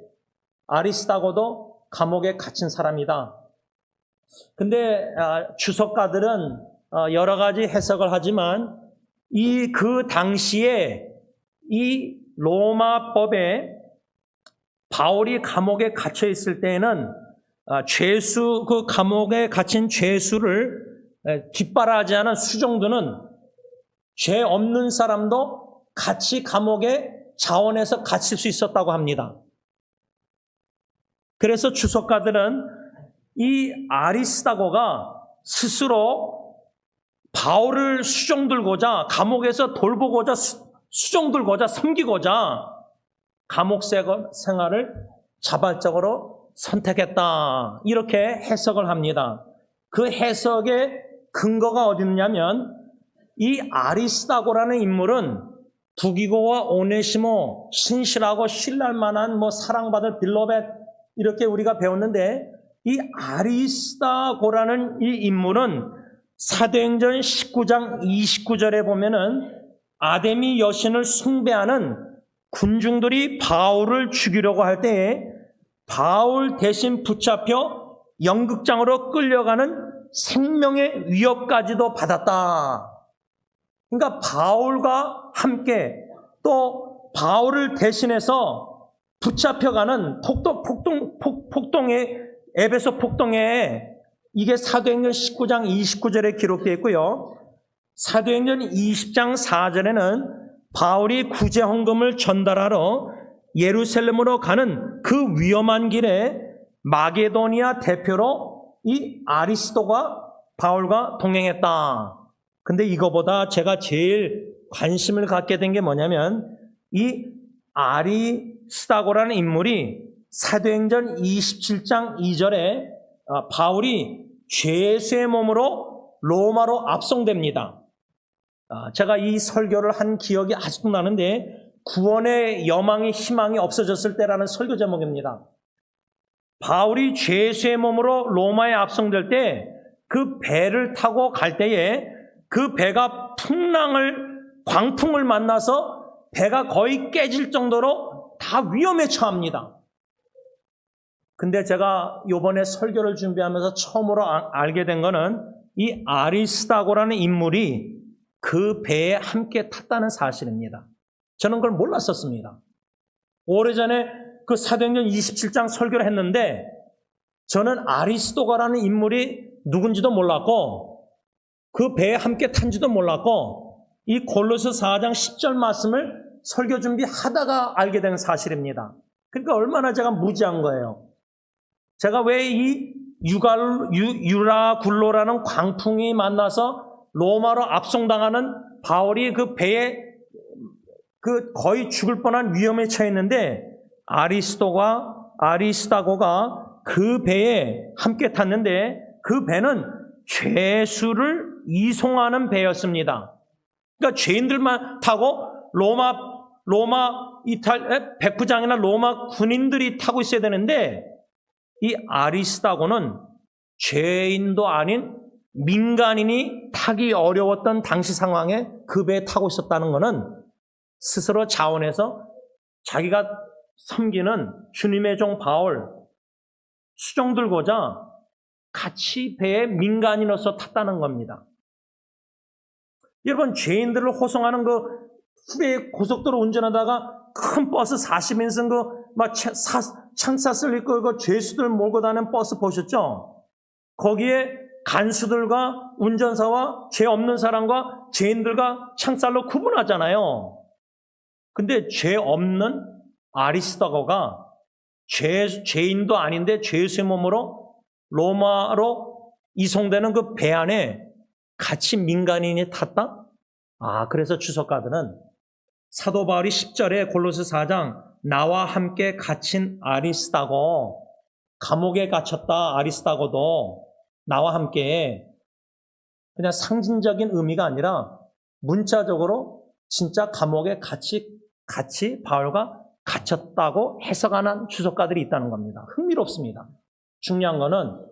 아리스다고도 감옥에 갇힌 사람이다. 근데 주석가들은 여러 가지 해석을 하지만 그 당시에 이 로마법에 바울이 감옥에 갇혀 있을 때에는 그 감옥에 갇힌 죄수를 뒷바라지 하는 수종들은 죄 없는 사람도 같이 감옥에 자원해서 갇힐 수 있었다고 합니다. 그래서 주석가들은 이 아리스다고가 스스로 바울을 수종들고자 감옥에서 돌보고자 수종들고자 섬기고자 감옥 생활을 자발적으로 선택했다. 이렇게 해석을 합니다. 그 해석의 근거가 어디 있냐면 이 아리스다고라는 인물은 두기고와 오네시모 신실하고 신랄 만한 사랑받을 빌로벳 이렇게 우리가 배웠는데 이 아리스다고라는 이 인물은 사도행전 19장 29절에 보면은 아데미 여신을 숭배하는 군중들이 바울을 죽이려고 할 때에 바울 대신 붙잡혀 연극장으로 끌려가는 생명의 위협까지도 받았다. 그러니까 바울과 함께 또 바울을 대신해서 붙잡혀가는 폭동의 에베소 폭동에 이게 사도행전 19장 29절에 기록되어 있고요. 사도행전 20장 4절에는 바울이 구제 헌금을 전달하러 예루살렘으로 가는 그 위험한 길에 마게도니아 대표로 이 아리스도가 바울과 동행했다. 근데 이거보다 제가 제일 관심을 갖게 된 게 뭐냐면 이 아리스다고라는 인물이 사도행전 27장 2절에 바울이 죄수의 몸으로 로마로 압송됩니다. 제가 이 설교를 한 기억이 아직도 나는데 구원의 여망이 희망이 없어졌을 때라는 설교 제목입니다. 바울이 죄수의 몸으로 로마에 압송될 때 그 배를 타고 갈 때에 그 배가 광풍을 만나서 배가 거의 깨질 정도로 다 위험에 처합니다. 근데 제가 이번에 설교를 준비하면서 처음으로 알게 된 거는 이 아리스다고라는 인물이 그 배에 함께 탔다는 사실입니다. 저는 그걸 몰랐었습니다. 오래전에 그 사도행전 27장 설교를 했는데 저는 아리스도가라는 인물이 누군지도 몰랐고 그 배에 함께 탄지도 몰랐고 이 골로새 4장 10절 말씀을 설교 준비하다가 알게 된 사실입니다. 그러니까 얼마나 제가 무지한 거예요. 제가 왜 이 유라굴로라는 광풍이 만나서 로마로 압송당하는 바울이 그 배에 그 거의 죽을 뻔한 위험에 처했는데 아리스다고가 그 배에 함께 탔는데 그 배는 죄수를 이송하는 배였습니다. 그러니까 죄인들만 타고 백부장이나 로마 군인들이 타고 있어야 되는데 이 아리스다고는 죄인도 아닌 민간인이 타기 어려웠던 당시 상황에 그 배에 타고 있었다는 것은 스스로 자원해서 자기가 섬기는 주님의 종 바울 수종 들고자 같이 배에 민간인으로서 탔다는 겁니다. 여러분, 죄인들을 호송하는 그 후배 고속도로 운전하다가 큰 버스 40인승 창사 쓸릴 그 죄수들 몰고 다니는 버스 보셨죠? 거기에 간수들과 운전사와 죄 없는 사람과 죄인들과 창살로 구분하잖아요. 근데 죄 없는 아리스다고가 죄인도 아닌데 죄수의 몸으로 로마로 이송되는 그 배 안에 같이 민간인이 탔다? 그래서 주석가들은 사도 바울이 10절에 골로새 4장 나와 함께 갇힌 아리스다고, 감옥에 갇혔다 아리스다고도 나와 함께, 그냥 상징적인 의미가 아니라 문자적으로 진짜 감옥에 같이 바울과 갇혔다고 해석하는 주석가들이 있다는 겁니다. 흥미롭습니다. 중요한 거는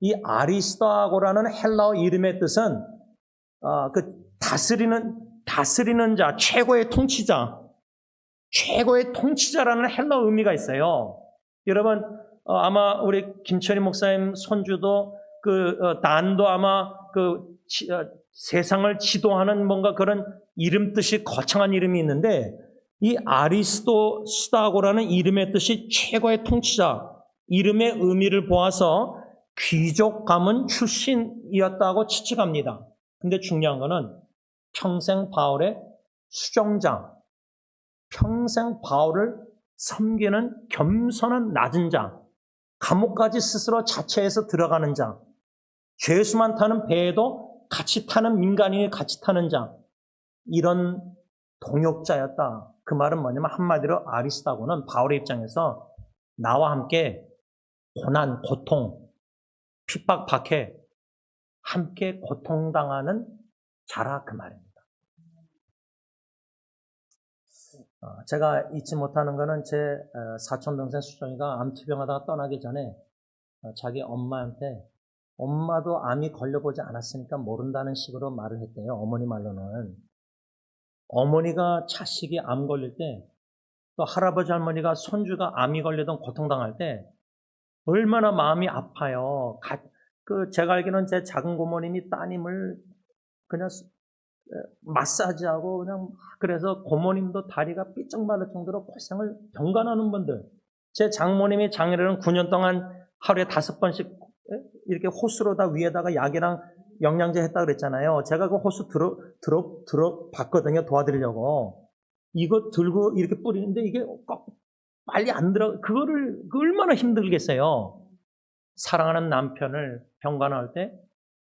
이 아리스다고라는 헬라어 이름의 뜻은 그 다스리는 자, 최고의 통치자라는 헬라어 의미가 있어요. 여러분, 아마 우리 김철희 목사님 손주도 난도 아마 세상을 지도하는 뭔가 그런 이름 뜻이 거창한 이름이 있는데 이 아리스다고라는 이름의 뜻이 최고의 통치자, 이름의 의미를 보아서 귀족 가문 출신이었다고 추측합니다. 근데 중요한 거는 평생 바울의 수종자, 평생 바울을 섬기는 겸손한 낮은 자, 감옥까지 스스로 자처해서 들어가는 자, 죄수만 타는 배에도 같이 타는 민간인이 같이 타는 자, 이런 동역자였다. 그 말은 뭐냐면 한마디로 아리스다고는 바울의 입장에서 나와 함께 고난, 고통, 핍박, 박해 함께 고통당하는 자라 그 말입니다. 제가 잊지 못하는 거는 제 사촌 동생 수정이가 암투병하다가 떠나기 전에 자기 엄마한테 엄마도 암이 걸려보지 않았으니까 모른다는 식으로 말을 했대요. 어머니 말로는. 어머니가 자식이 암 걸릴 때, 또 할아버지 할머니가 손주가 암이 걸리던 고통당할 때 얼마나 마음이 아파요. 제가 알기로는 제 작은 고모님이 따님을 그냥 마사지하고 그냥, 그래서 고모님도 다리가 삐쩍 마를 정도로 고생을 병간하는 분들. 제 장모님이 장례를 9년 동안 하루에 5번씩 이렇게 호스로다 위에다가 약이랑 영양제 했다 그랬잖아요. 제가 그 호수 들어 봤거든요. 도와드리려고. 이거 들고 이렇게 뿌리는데 이게 꼭 빨리 안 들어, 그거를 얼마나 힘들겠어요. 사랑하는 남편을 병간호할 때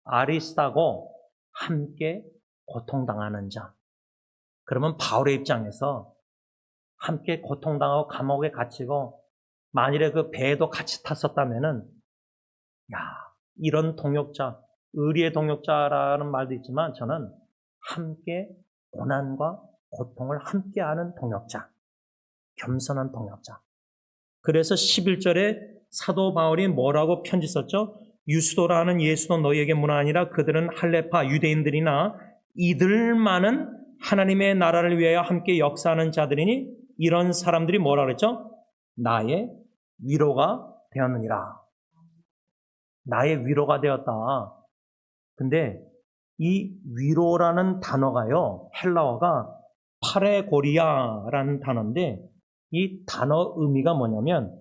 아리스타고 함께 고통당하는 자. 그러면 바울의 입장에서 함께 고통당하고 감옥에 갇히고 만일에 그 배에도 같이 탔었다면은 야, 이런 동역자, 의리의 동역자라는 말도 있지만 저는 함께 고난과 고통을 함께하는 동역자, 겸손한 동역자. 그래서 11절에 사도 바울이 뭐라고 편지 썼죠? 유스도라는 예수도 너희에게 문화 아니라 그들은 할레파 유대인들이나 이들만은 하나님의 나라를 위하여 함께 역사하는 자들이니 이런 사람들이 뭐라 그랬죠? 나의 위로가 되었느니라. 나의 위로가 되었다. 근데 이 위로라는 단어가요, 헬라어가 파레고리아라는 단어인데 이 단어 의미가 뭐냐면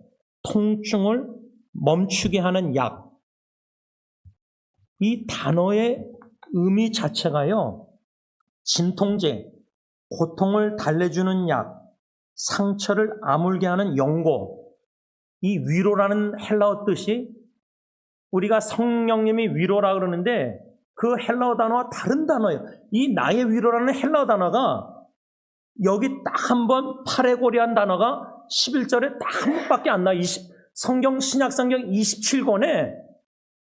통증을 멈추게 하는 약. 이 단어의 의미 자체가요, 진통제, 고통을 달래주는 약, 상처를 아물게 하는 연고. 이 위로라는 헬라어 뜻이 우리가 성령님이 위로라 그러는데 그 헬라어 단어와 다른 단어예요. 이 나의 위로라는 헬라어 단어가 여기 딱 한 번 파레고리한 단어가 11절에 딱 한 번밖에 안 나와요. 성경 신약성경 27권에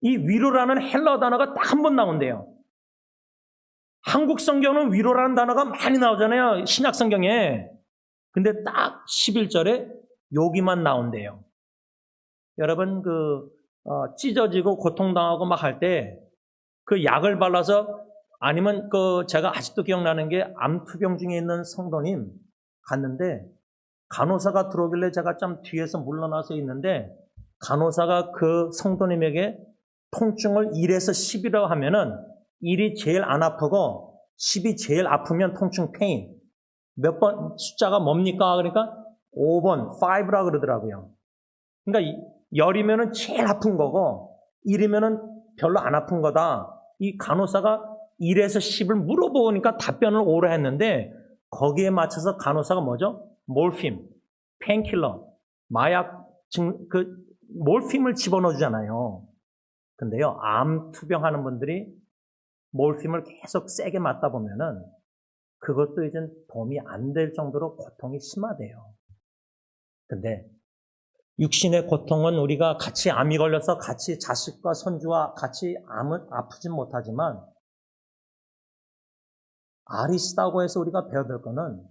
이 위로라는 헬라어 단어가 딱 한 번 나온대요. 한국 성경은 위로라는 단어가 많이 나오잖아요. 신약성경에. 근데 딱 11절에 여기만 나온대요. 여러분 찢어지고 고통당하고 막 할 때 그 약을 발라서 아니면 제가 아직도 기억나는 게 암투병 중에 있는 성도님 갔는데 간호사가 들어오길래 제가 좀 뒤에서 물러나서 있는데 간호사가 그 성도님에게 통증을 1에서 10이라고 하면은 1이 제일 안 아프고 10이 제일 아프면 통증 페인. 몇 번 숫자가 뭡니까? 그러니까 5번, 5라 그러더라고요. 그러니까 10이면은 제일 아픈 거고 1이면은 별로 안 아픈 거다. 이 간호사가 1에서 10을 물어보니까 답변을 오라 했는데 거기에 맞춰서 간호사가 뭐죠? 몰핌, 펜킬러, 마약, 몰핌을 집어넣어 주잖아요. 근데요, 암 투병하는 분들이 몰핌을 계속 세게 맞다 보면은 그것도 이제 도움이 안 될 정도로 고통이 심하대요. 근데 육신의 고통은 우리가 같이 암이 걸려서 같이 자식과 손주와 같이 암은 아프진 못하지만 아리스다고에서 우리가 배워야 될 거는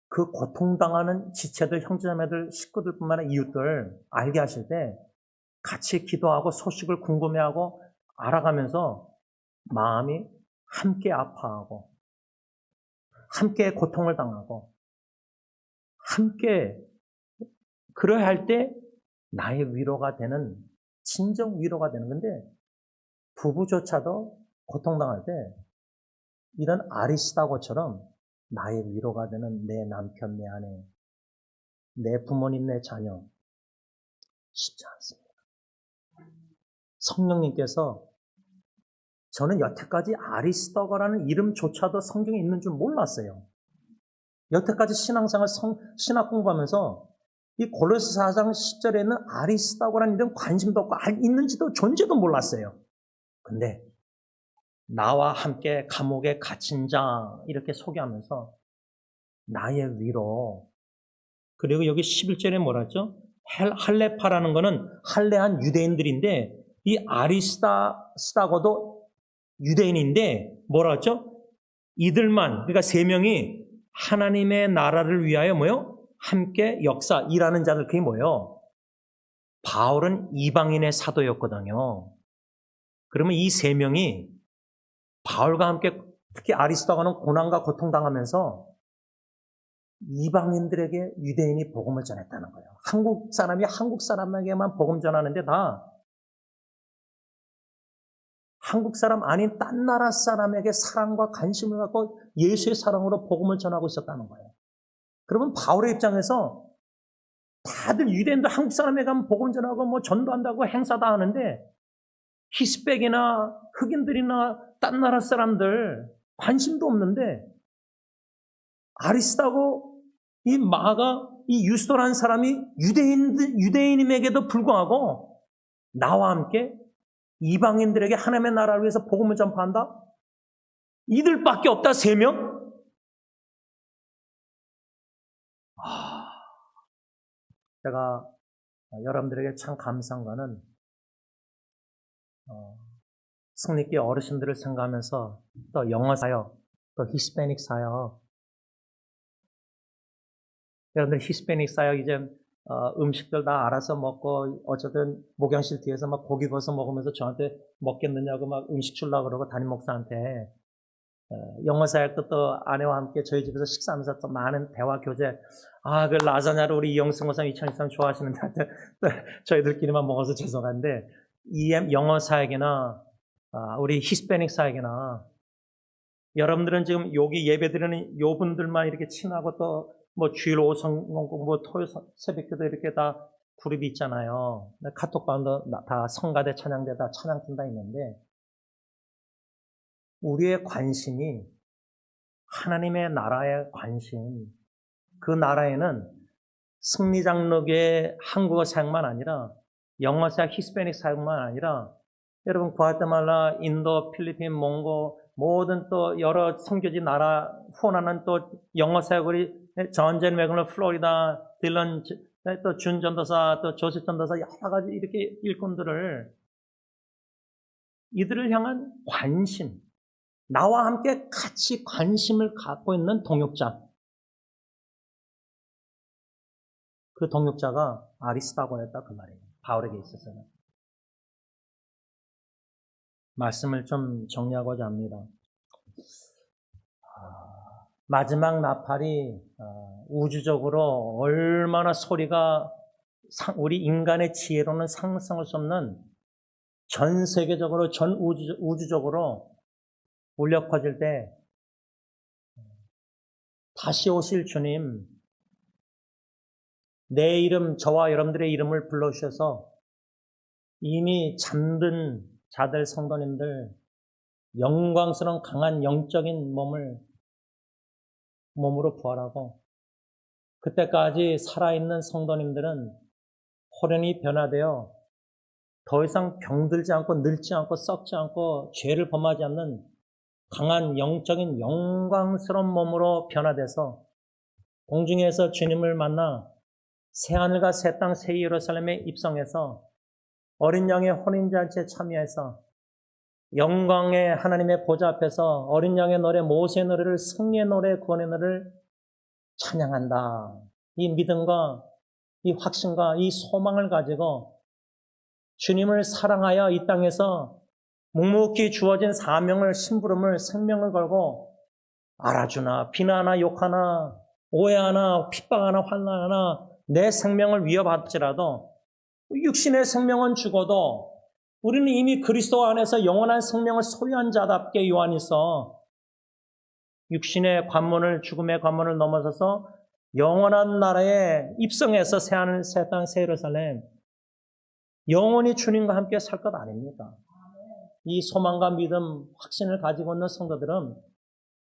그 고통당하는 지체들, 형제자매들, 식구들뿐만 아니라 이웃들 알게 하실 때 같이 기도하고 소식을 궁금해하고 알아가면서 마음이 함께 아파하고 함께 고통을 당하고 함께 그래야 할 때 나의 위로가 되는, 진정 위로가 되는 건데 부부조차도 고통당할 때 이런 아리스다고처럼 나의 위로가 되는 내 남편, 내 아내, 내 부모님, 내 자녀 쉽지 않습니다. 성령님께서 저는 여태까지 아리스다고라는 이름조차도 성경에 있는 줄 몰랐어요. 여태까지 신앙생활, 신학 공부하면서 이 골로새 4장 10절에 있는 아리스다고라는 이름 관심도 없고 있는지도 존재도 몰랐어요. 근데 나와 함께 감옥에 갇힌 자 이렇게 소개하면서 나의 위로, 그리고 여기 11절에 뭐라 했죠? 할레파라는 거는 할레한 유대인들인데 이 아리스다고도 유대인인데 뭐라 했죠? 이들만, 그러니까 세 명이 하나님의 나라를 위하여 뭐요? 함께 역사, 일하는 자들, 그게 뭐예요? 바울은 이방인의 사도였거든요. 그러면 이 세 명이 바울과 함께 특히 아리스다고는 고난과 고통당하면서 이방인들에게 유대인이 복음을 전했다는 거예요. 한국 사람이 한국 사람에게만 복음 전하는데 다 한국 사람 아닌 딴 나라 사람에게 사랑과 관심을 갖고 예수의 사랑으로 복음을 전하고 있었다는 거예요. 그러면 바울의 입장에서 다들 유대인들 한국 사람에게 가면 복음 전하고 뭐 전도한다고 행사 다 하는데 히스백이나 흑인들이나 딴 나라 사람들 관심도 없는데 아리스다고 이 마가 이 유스도라는 사람이 유대인임에게도 불구하고 나와 함께 이방인들에게 하나님의 나라를 위해서 복음을 전파한다? 이들밖에 없다, 3명? 제가 여러분들에게 참 감사한 거는 승리교회 어르신들을 생각하면서 또 영어 사역, 또 히스패닉 사역, 여러분들 히스패닉 사역 이제 음식들 다 알아서 먹고 어쨌든 목양실 뒤에서 막 고기 구워서 먹으면서 저한테 먹겠느냐고 막 음식 주려고 그러고 담임 목사한테 영어 사역도 또 아내와 함께 저희 집에서 식사하면서 또 많은 대화 교제. 그 라자냐를 우리 이영승 목사 2023 좋아하시는데 저희들끼리만 먹어서 죄송한데 영어 사역이나 우리 히스패닉 사역이나 여러분들은 지금 여기 예배드리는 요 분들만 이렇게 친하고 또 뭐 주일 오후 성경 공부, 토요일 새벽기도 이렇게 다 그룹이 있잖아요. 카톡방도 다 성가대 찬양대 다 찬양팀 다 있는데 우리의 관심이 하나님의 나라의 관심, 그 나라에는 승리장로교의 한국어 사역만 아니라 영어 사역, 히스패닉 사역만 아니라 여러분 과테말라, 인도, 필리핀, 몽고 모든 또 여러 선교지 나라 후원하는 또 영어 사역을 전젠 외국인 플로리다, 딜런, 또 준 전도사, 또 조셉 전도사 여러 가지 이렇게 일꾼들을 이들을 향한 관심, 나와 함께 같이 관심을 갖고 있는 동역자. 그 동역자가 아리스다고였다 그 말이에요. 바울에게 있어서는. 말씀을 좀 정리하고자 합니다. 마지막 나팔이 우주적으로 얼마나 소리가 우리 인간의 지혜로는 상상할 수 없는 전 세계적으로 전 우주적으로 울려 퍼질 때 다시 오실 주님, 내 이름, 저와 여러분들의 이름을 불러주셔서 이미 잠든 자들, 성도님들, 영광스러운 강한 영적인 몸으로 부활하고 그때까지 살아있는 성도님들은 호련히 변화되어 더 이상 병들지 않고 늙지 않고 썩지 않고 죄를 범하지 않는 강한 영적인 영광스러운 몸으로 변화돼서 공중에서 주님을 만나 새하늘과 새 땅, 새 예루살렘에 입성해서 어린 양의 혼인잔치에 참여해서 영광의 하나님의 보좌 앞에서 어린 양의 노래, 모세의 노래를, 승리의 노래, 구원의 노래를 찬양한다. 이 믿음과 이 확신과 이 소망을 가지고 주님을 사랑하여 이 땅에서 묵묵히 주어진 사명을, 심부름을, 생명을 걸고 알아주나 비난하나 욕하나 오해하나 핍박하나 환난하나 내 생명을 위협할지라도 육신의 생명은 죽어도 우리는 이미 그리스도 안에서 영원한 생명을 소유한 자답게 요한이서 육신의 관문을, 죽음의 관문을 넘어서서 영원한 나라에 입성해서 새하늘, 새 땅, 새 예루살렘 영원히 주님과 함께 살 것 아닙니까? 이 소망과 믿음, 확신을 가지고 있는 성도들은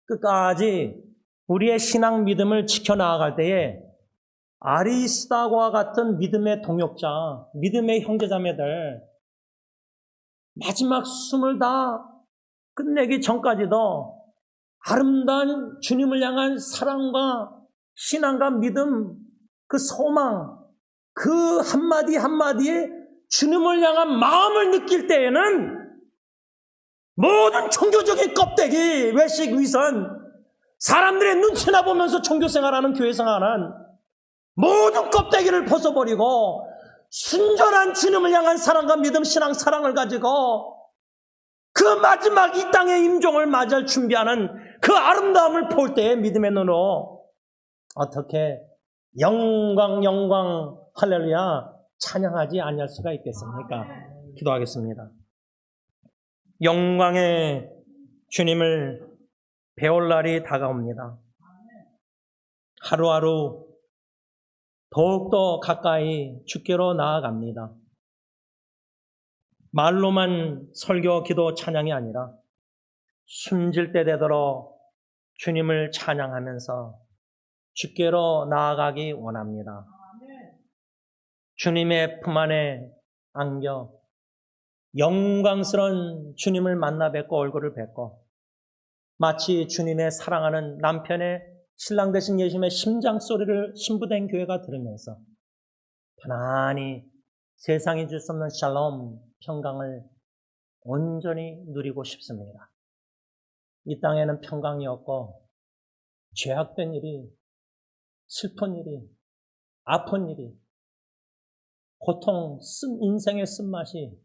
끝까지 우리의 신앙 믿음을 지켜나갈 때에 아리스다고와 같은 믿음의 동역자, 믿음의 형제자매들 마지막 숨을 다 끝내기 전까지도 아름다운 주님을 향한 사랑과 신앙과 믿음, 그 소망, 그 한마디 한마디에 주님을 향한 마음을 느낄 때에는 모든 종교적인 껍데기, 외식, 위선, 사람들의 눈치나 보면서 종교생활하는 교회생활하는 모든 껍데기를 벗어버리고 순전한 주님을 향한 사랑과 믿음, 신앙, 사랑을 가지고 그 마지막 이 땅의 임종을 맞이할 준비하는 그 아름다움을 볼 때의 믿음의 눈으로 어떻게 영광, 영광, 할렐루야 찬양하지 아니할 수가 있겠습니까? 기도하겠습니다. 영광의 주님을 배울 날이 다가옵니다. 하루하루 더욱더 가까이 주께로 나아갑니다. 말로만 설교, 기도, 찬양이 아니라 숨질 때 되도록 주님을 찬양하면서 주께로 나아가기 원합니다. 주님의 품 안에 안겨 영광스러운 주님을 만나 뵙고 얼굴을 뵙고 마치 주님의 사랑하는 남편의 신랑 되신 예수님의 심장 소리를 신부된 교회가 들으면서 편안히 세상이 줄 수 없는 샬롬, 평강을 온전히 누리고 싶습니다. 이 땅에는 평강이 없고 죄악된 일이, 슬픈 일이, 아픈 일이, 고통, 인생의 쓴맛이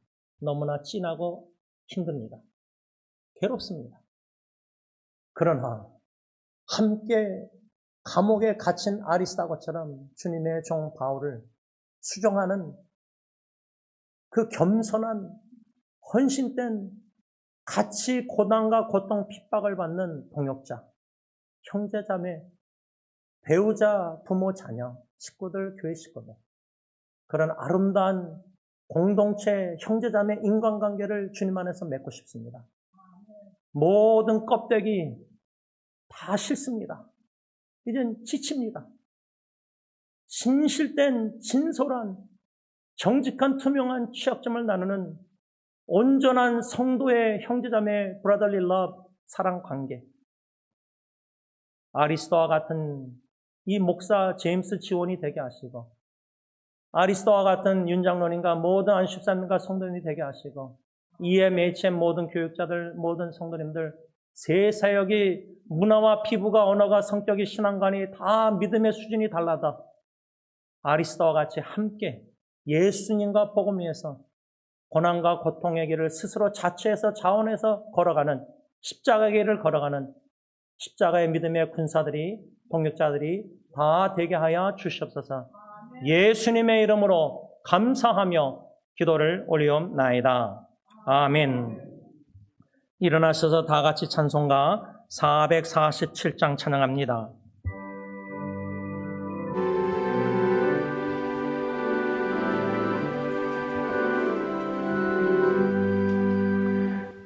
너무나 진하고 힘듭니다. 괴롭습니다. 그러나 함께 감옥에 갇힌 아리스다고처럼 주님의 종 바울을 수종하는 그 겸손한 헌신된 같이 고난과 고통 핍박을 받는 동역자, 형제자매, 배우자, 부모, 자녀, 식구들, 교회 식구들, 그런 아름다운 공동체, 형제자매 인간관계를 주님 안에서 맺고 싶습니다. 모든 껍데기 다 싫습니다. 이젠 지칩니다. 진실된 진솔한 정직한 투명한 취약점을 나누는 온전한 성도의 형제자매 브라더리 러브 사랑 관계. 아리스도와 같은 이 목사 제임스 지원이 되게 하시고 아리스도와 같은 윤 장로님과 모든 안식사님과 성도님이 되게 하시고 EMHM 모든 교육자들 모든 성도님들 새 사역이 문화와 피부가 언어가 성격이 신앙관이 다 믿음의 수준이 달라도 아리스도와 같이 함께 예수님과 복음 위에서 고난과 고통의 길을 스스로 자처해서 자원해서 걸어가는 십자가의 길을 걸어가는 십자가의 믿음의 군사들이 동역자들이 다 되게 하여 주시옵소서. 예수님의 이름으로 감사하며 기도를 올리옵나이다. 아멘. 일어나셔서 다 같이 찬송가 447장 찬양합니다.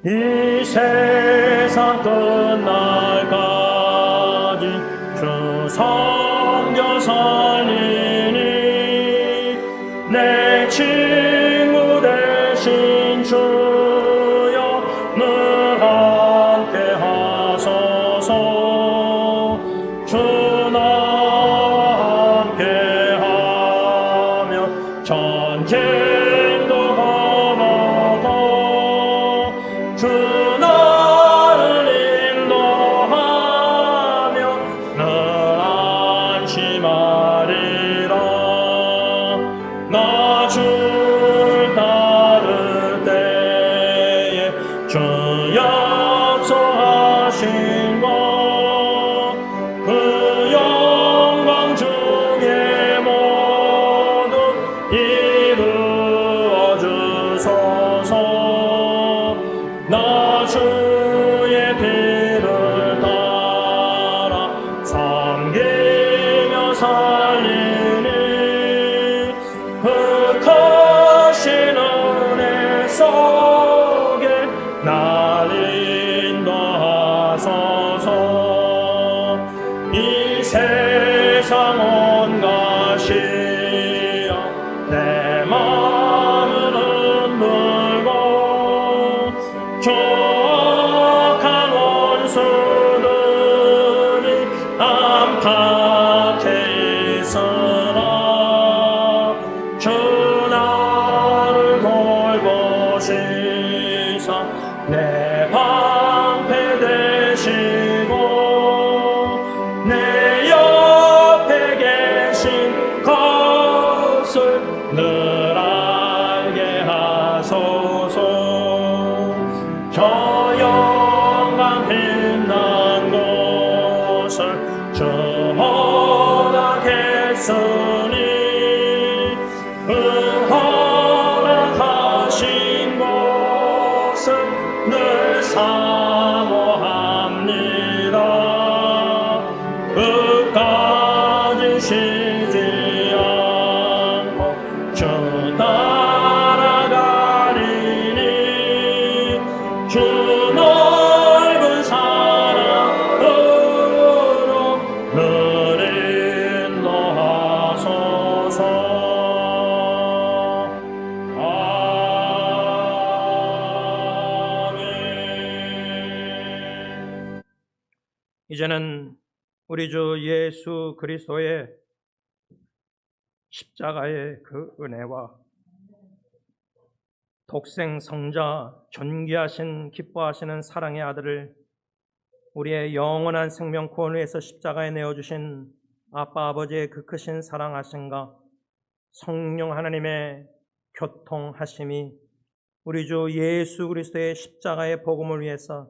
이 세상 끝날까지 주 섬겨 살리니 내 친구 되신 주여 늘 함께 하소서. 주 나와 함께 하며 전쟁도 걸어도 주 나를 인도하며 늘 안심하리라. 나 주를 따를 때에 주 약속하신 것 그 영광 중에 모두 이루어 주소서. 나 주의 길을 따라 섬기며 살리니 그 크신 은혜 속에 날 인도하소서. 이 세상 온 것이여 내 마음을 흔들고 조악한 원수들이 안팎에 있으나 주 나를 돌보시사 내 방패 되시고 내 옆에 계신 것을 늘 알게 하소서. 저 영광 빛난 곳을 주 허락했으니 허락하신 곳을 늘 사모합니다. 끝까지 쉬지 않고 주 따라가리니 주 넓은 사랑으로 늘 이제는 우리 주 예수 그리스도의 십자가의 그 은혜와 독생 성자 존귀하신 기뻐하시는 사랑의 아들을 우리의 영원한 생명 구원을 위해서 십자가에 내어주신 아빠 아버지의 그 크신 사랑하심과 성령 하나님의 교통하심이 우리 주 예수 그리스도의 십자가의 복음을 위해서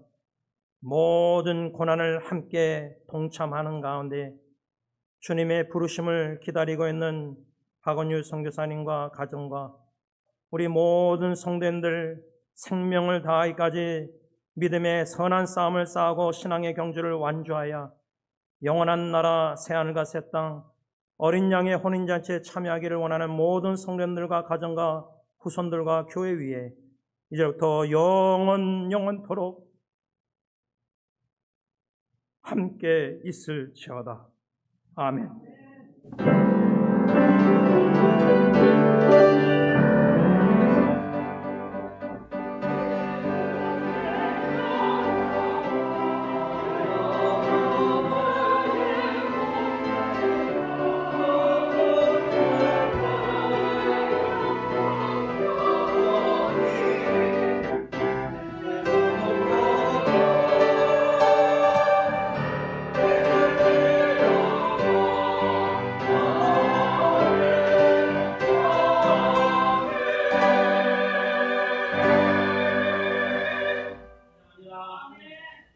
모든 고난을 함께 동참하는 가운데 주님의 부르심을 기다리고 있는 박원유 선교사님과 가정과 우리 모든 성도님들 생명을 다하기까지 믿음의 선한 싸움을 싸우고 신앙의 경주를 완주하여 영원한 나라 새하늘과 새 땅 어린 양의 혼인잔치에 참여하기를 원하는 모든 성도님들과 가정과 후손들과 교회 위에 이제부터 영원토록 함께 있을지어다. 아멘.